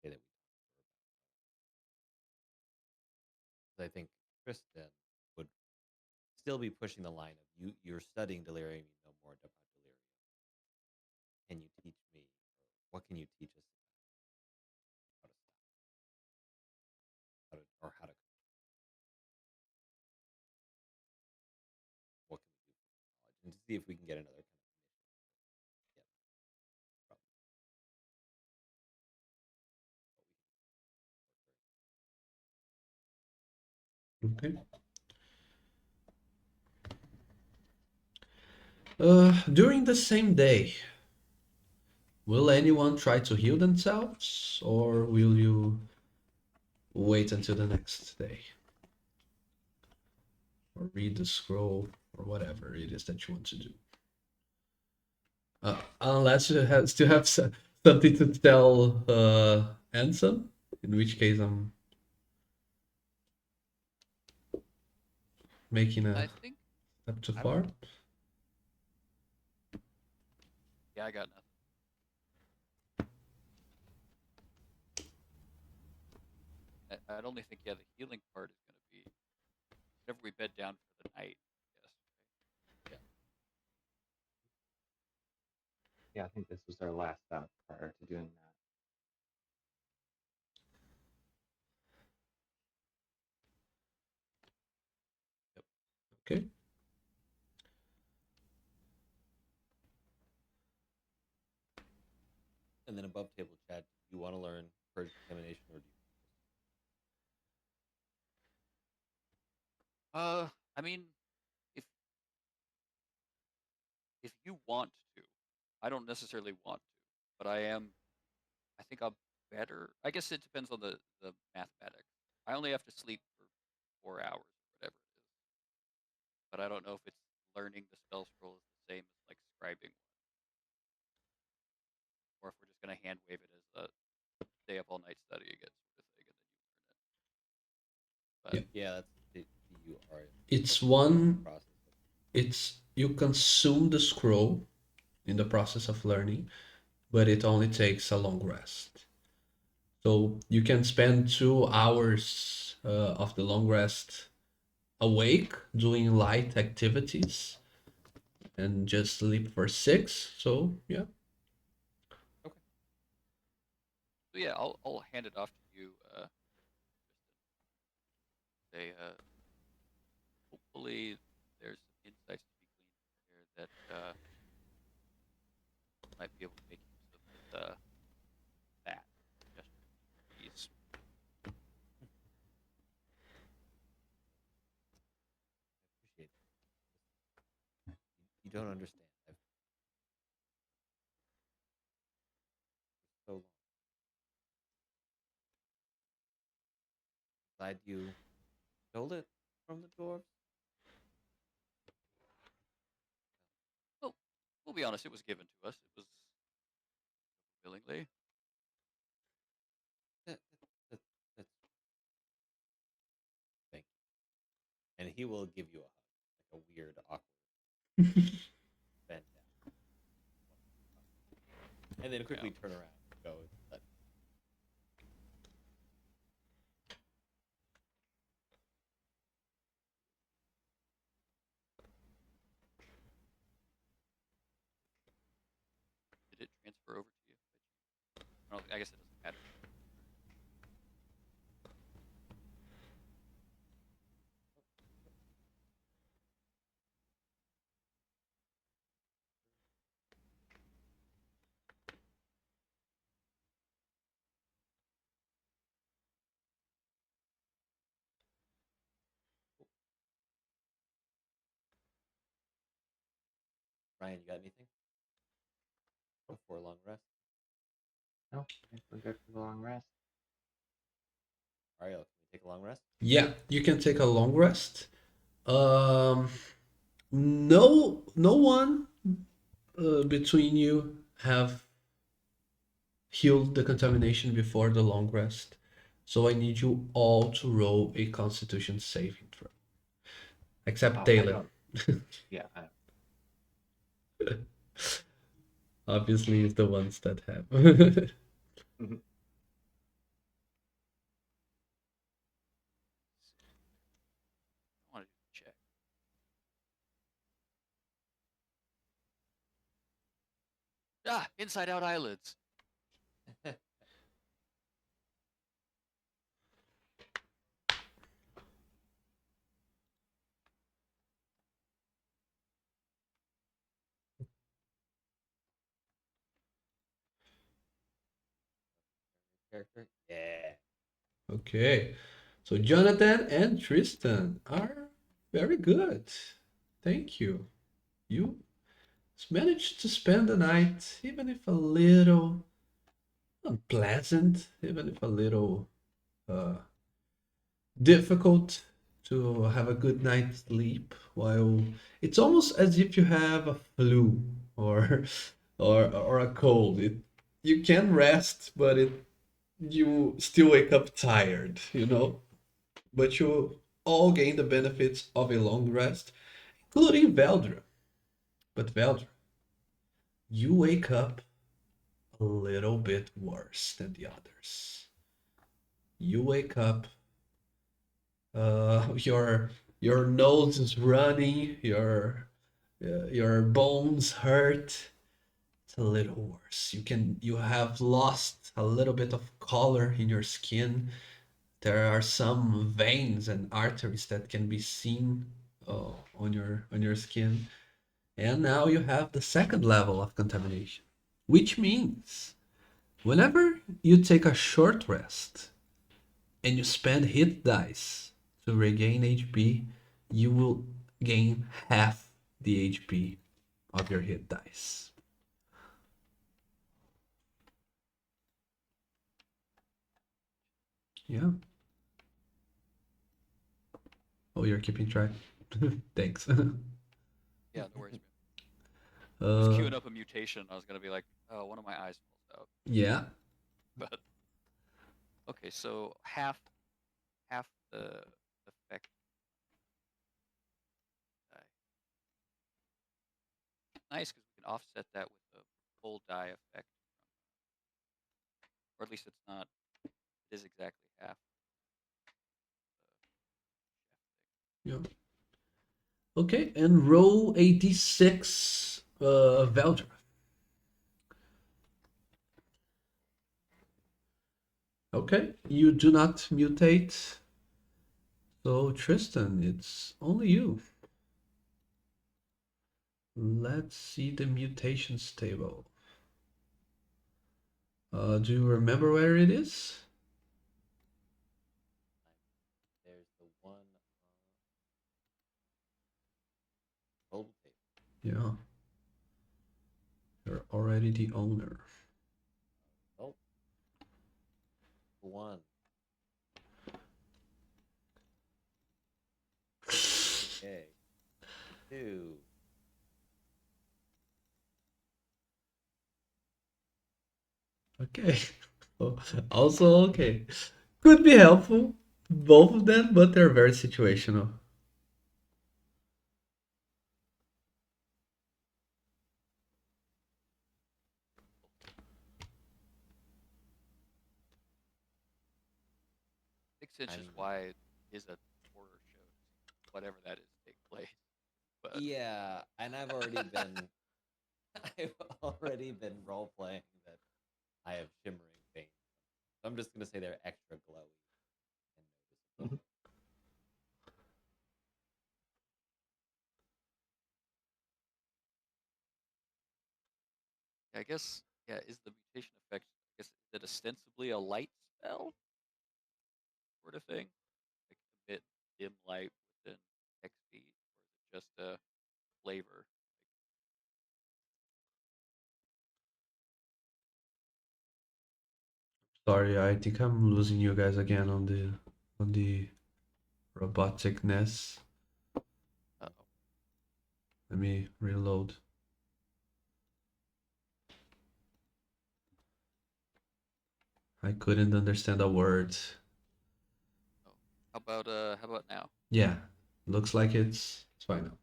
say that we talked to her about. I think Kristen would still be pushing the line of you're studying delirium, you know more about delirium. Can you teach me, or what can you teach us about how to stop, or how to what can we do with this knowledge, and to see if we can get another kind of initiative to get from what we can Okay. During the same day, will anyone try to heal themselves, or will you wait until the next day, or read the scroll, or whatever it is that you want to do? Unless you have still have something to tell Ansem, in which case I'm making a I think step too I don't. far. Yeah, I got nothing. I'd only think yeah, the healing part is going to be whenever we bed down for the night. Yes, yeah. Yeah, I think this was our last stop prior to doing that. Yep. Okay. And then above table chat, do you want to learn purge contamination, or do you? I mean, if if you want to, I don't necessarily want to, but I am. I think I'm better. I guess it depends on the mathematics. I only have to sleep for 4 hours or whatever it is, but I don't know if it's learning the spell scroll is the same as like scribing one, or if we're just gonna hand wave it as a stay up all night study again sort of thing, and then you learn it. But Yeah. Yeah, that's the UR. It's What's the one. process of? It's you consume the scroll in the process of learning, but it only takes a long rest. So you can spend 2 hours of the long rest awake doing light activities and just sleep for 6. So yeah. Okay. So yeah, I'll hand it off to you. They hopefully there's some insights to be gleaned here that might be able to make use of that suggestion. Please. I appreciate it. You don't understand. I've so long. Glad you stole it from the dwarves. Well, we'll be honest. It was given to us. It was willingly. That, that, that's thank you. And he will give you a hug, like a weird, awkward bend down, and then Yeah. quickly turn around and go. Let Did it transfer over to you? I guess it doesn't matter. Ryan, you got anything before a long rest? No, I think we're good for the long rest. Ariel, can we take a long rest? Yeah, you can take a long rest. Um, no one between you have healed the contamination before the long rest. So I need you all to roll a Constitution saving throw, except Oh, I Taylor. don't. Yeah, I don't. Obviously, it's the ones that have. Mhm. I want to do the check. Inside out eyelids. Character? Yeah. Okay, so Jonathan and Tristan are very good. Thank you. You managed to spend the night, even if a little unpleasant, even if a little uh, difficult to have a good night's sleep. While it's almost as if you have a flu or or a cold. You can rest, but you still wake up tired, you know. But you all gain the benefits of a long rest, including Veldra. But Veldra, you wake up a little bit worse than the others. You wake up, your nose is running, your bones hurt. It's a little worse. You have lost a little bit of color in your skin. There are some veins and arteries that can be seen on your skin. And now you have the second level of contamination, which means whenever you take a short rest and you spend hit dice to regain HP, you will gain half the HP of your hit dice. Yeah. Oh, you're keeping track. Thanks. Yeah, no worries, man. I was uh, queuing up a mutation. I was gonna be like, oh, one of my eyes falls out. yeah. But okay, so half the effect die. Nice, because we can offset that with the full die effect, or at least it's not It is exactly half the chef thing. Yeah. Okay, and roll a d6, Veldra. Okay, you do not mutate. So Tristan, it's only you. Let's see the mutations table. Do you remember where it is? There's the one global table. Yeah, you're already the owner. Oh, one. Okay. Two. Okay. Also okay. Could be helpful, both of them, but they're very situational. Six inches I'm wide is a horror show. Whatever that is take place. But yeah, and I've already been I've already been role playing that I have shimmering veins. So I'm just gonna say they're extra glowy and noticeable. I guess yeah, is the mutation effect? I guess is it ostensibly a light spell sort of thing? Like emit dim light within X feet, or is it just a flavor? Sorry, I think I'm losing you guys again on the roboticness. Uh-oh. Let me reload. I couldn't understand a word. Oh. How about now? Yeah, looks like it's fine now.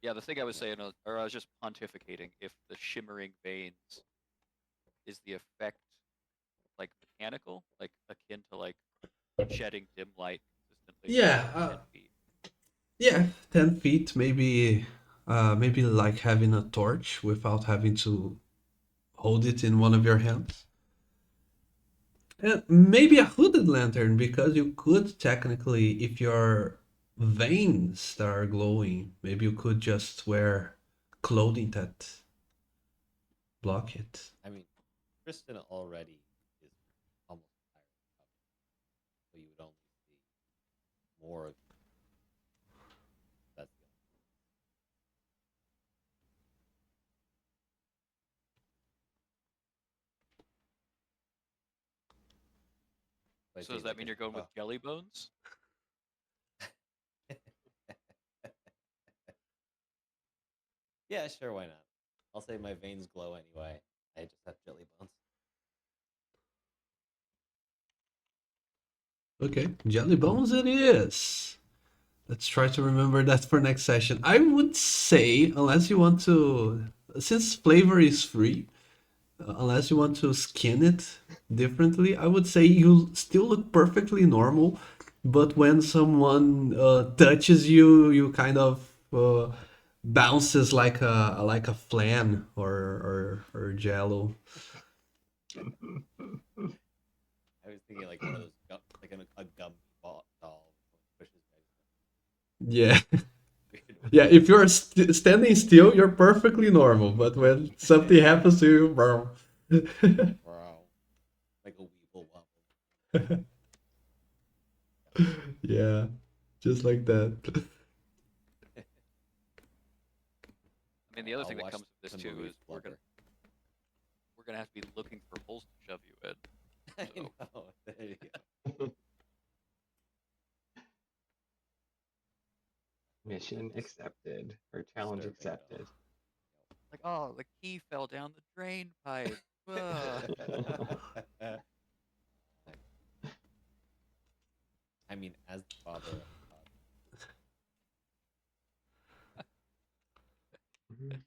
Yeah, the thing I was Yeah. saying, or I was just pontificating, if the shimmering veins is the effect like mechanical, like akin to like shedding dim light consistently for Yeah, 10 feet. yeah, 10 feet, maybe, maybe like having a torch without having to hold it in one of your hands. And maybe a hooded lantern because you could technically, if your veins that are glowing, maybe you could just wear clothing that block it. I mean, Kristen already is almost entirely covered, so you would only see more of you. That's the only. So I So say does that like mean you're going with jelly bones? yeah, sure, why not? I'll say my veins glow anyway. I just have jelly bones. Okay, jelly bones it is. Let's try to remember that for next session. I would say, unless you want to, since flavor is free, unless you want to skin it differently, I would say you still look perfectly normal, but when someone touches you, you kind of bounces like a flan or jello. I was thinking like one of those like a gummy doll pushes Yeah, weird yeah. way. If you're standing still, you're perfectly normal, but when something happens to you, bro. Wow, like a weeble wobble. Yeah, just like that. I mean, the other I'll thing that watch comes with this the too Marie is Flubber. we're gonna have to be looking for holes to shove you in. I So know. There you go. Mission Dis- accepted or challenge disturbing at all. accepted. like, oh, the key fell down the drain pipe. Ugh. I mean, as the father of the pod, Mhm.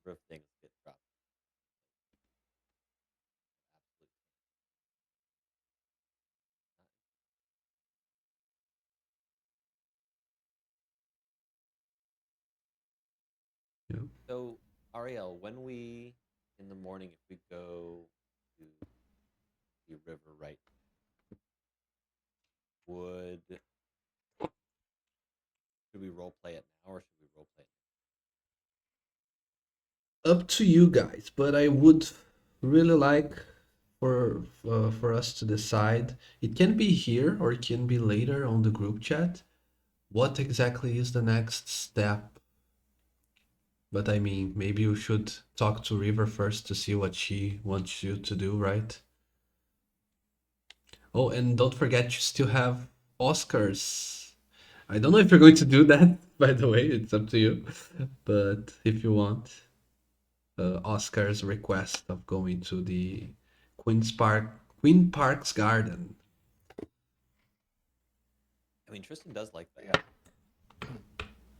number of things get dropped. So, Ariel, when we in the morning, if we go to the river right, would should we role play it now or should we role play it? Up to you guys, but I would really like for us to decide. It can be here or it can be later on the group chat. What exactly is the next step? But I mean, maybe you should talk to River first to see what she wants you to do, right? Oh, and don't forget you still have Oscars. I don't know if you're going to do that, by the way, it's up to you. But if you want, Oscar's request of going to the Queen's Park, Queen Park's Garden. I mean, Tristan does like that. Yeah.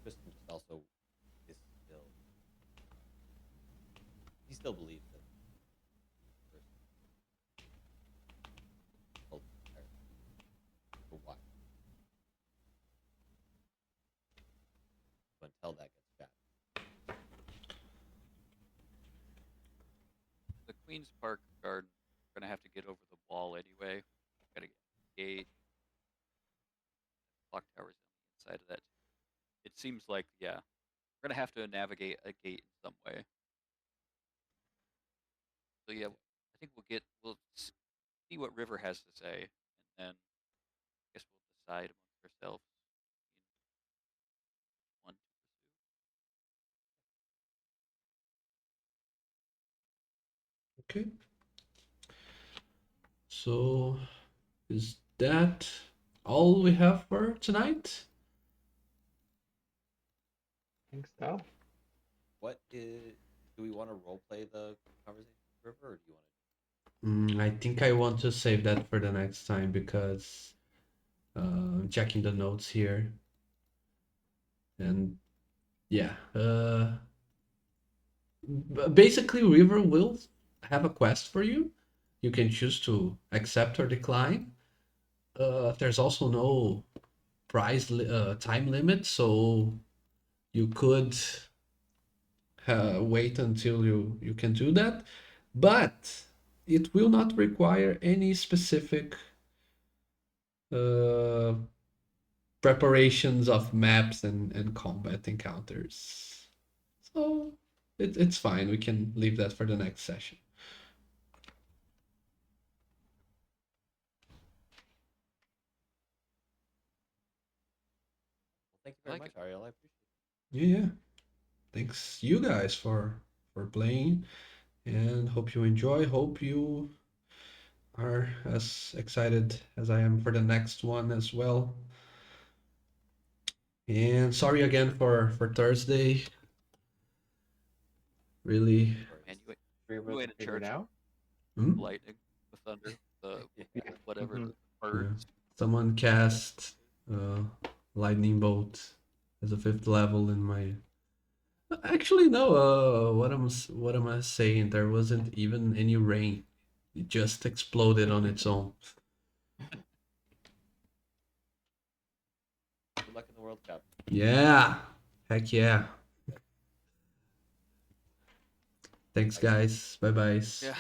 Tristan just also is still he still believes that the person killed the entire for why. So until that gets shot. The Queen's Park Garden, we're gonna have to get over the wall anyway. Gotta get the gate, clock towers on the inside of that. It seems like, yeah, we're gonna have to navigate a gate in some way. So yeah, I think we'll see what River has to say, and then I guess we'll decide amongst ourselves one to pursue. Okay. So is that all we have for tonight? I think so. What is do we want to role play the conversation with River or do you want to I think I want to save that for the next time because I'm checking the notes here. And yeah, basically, River will have a quest for you. You can choose to accept or decline. There's also no time limit, so you could wait until you can do that, but it will not require any specific uh, preparations of maps and combat encounters. So it's fine. We can leave that for the next session. well, thank you I very like much, it. Ariel. I appreciate Yeah. Thanks you guys for playing and hope you enjoy. Hope you are as excited as I am for the next one as well. And sorry again for Thursday. Really. it. No worries. And Were you you able to went in figure it church, out? Hmm? lightning, the thunder, the Yeah. Yeah. whatever, Hmm. the Yeah. birds. Someone cast lightning bolt as a fifth level in my. Actually, no. What am I saying? There wasn't even any rain. It just exploded on its own. Good luck in the World Cup. Yeah. Heck yeah. Thanks, Bye. guys. Bye bye. Yeah.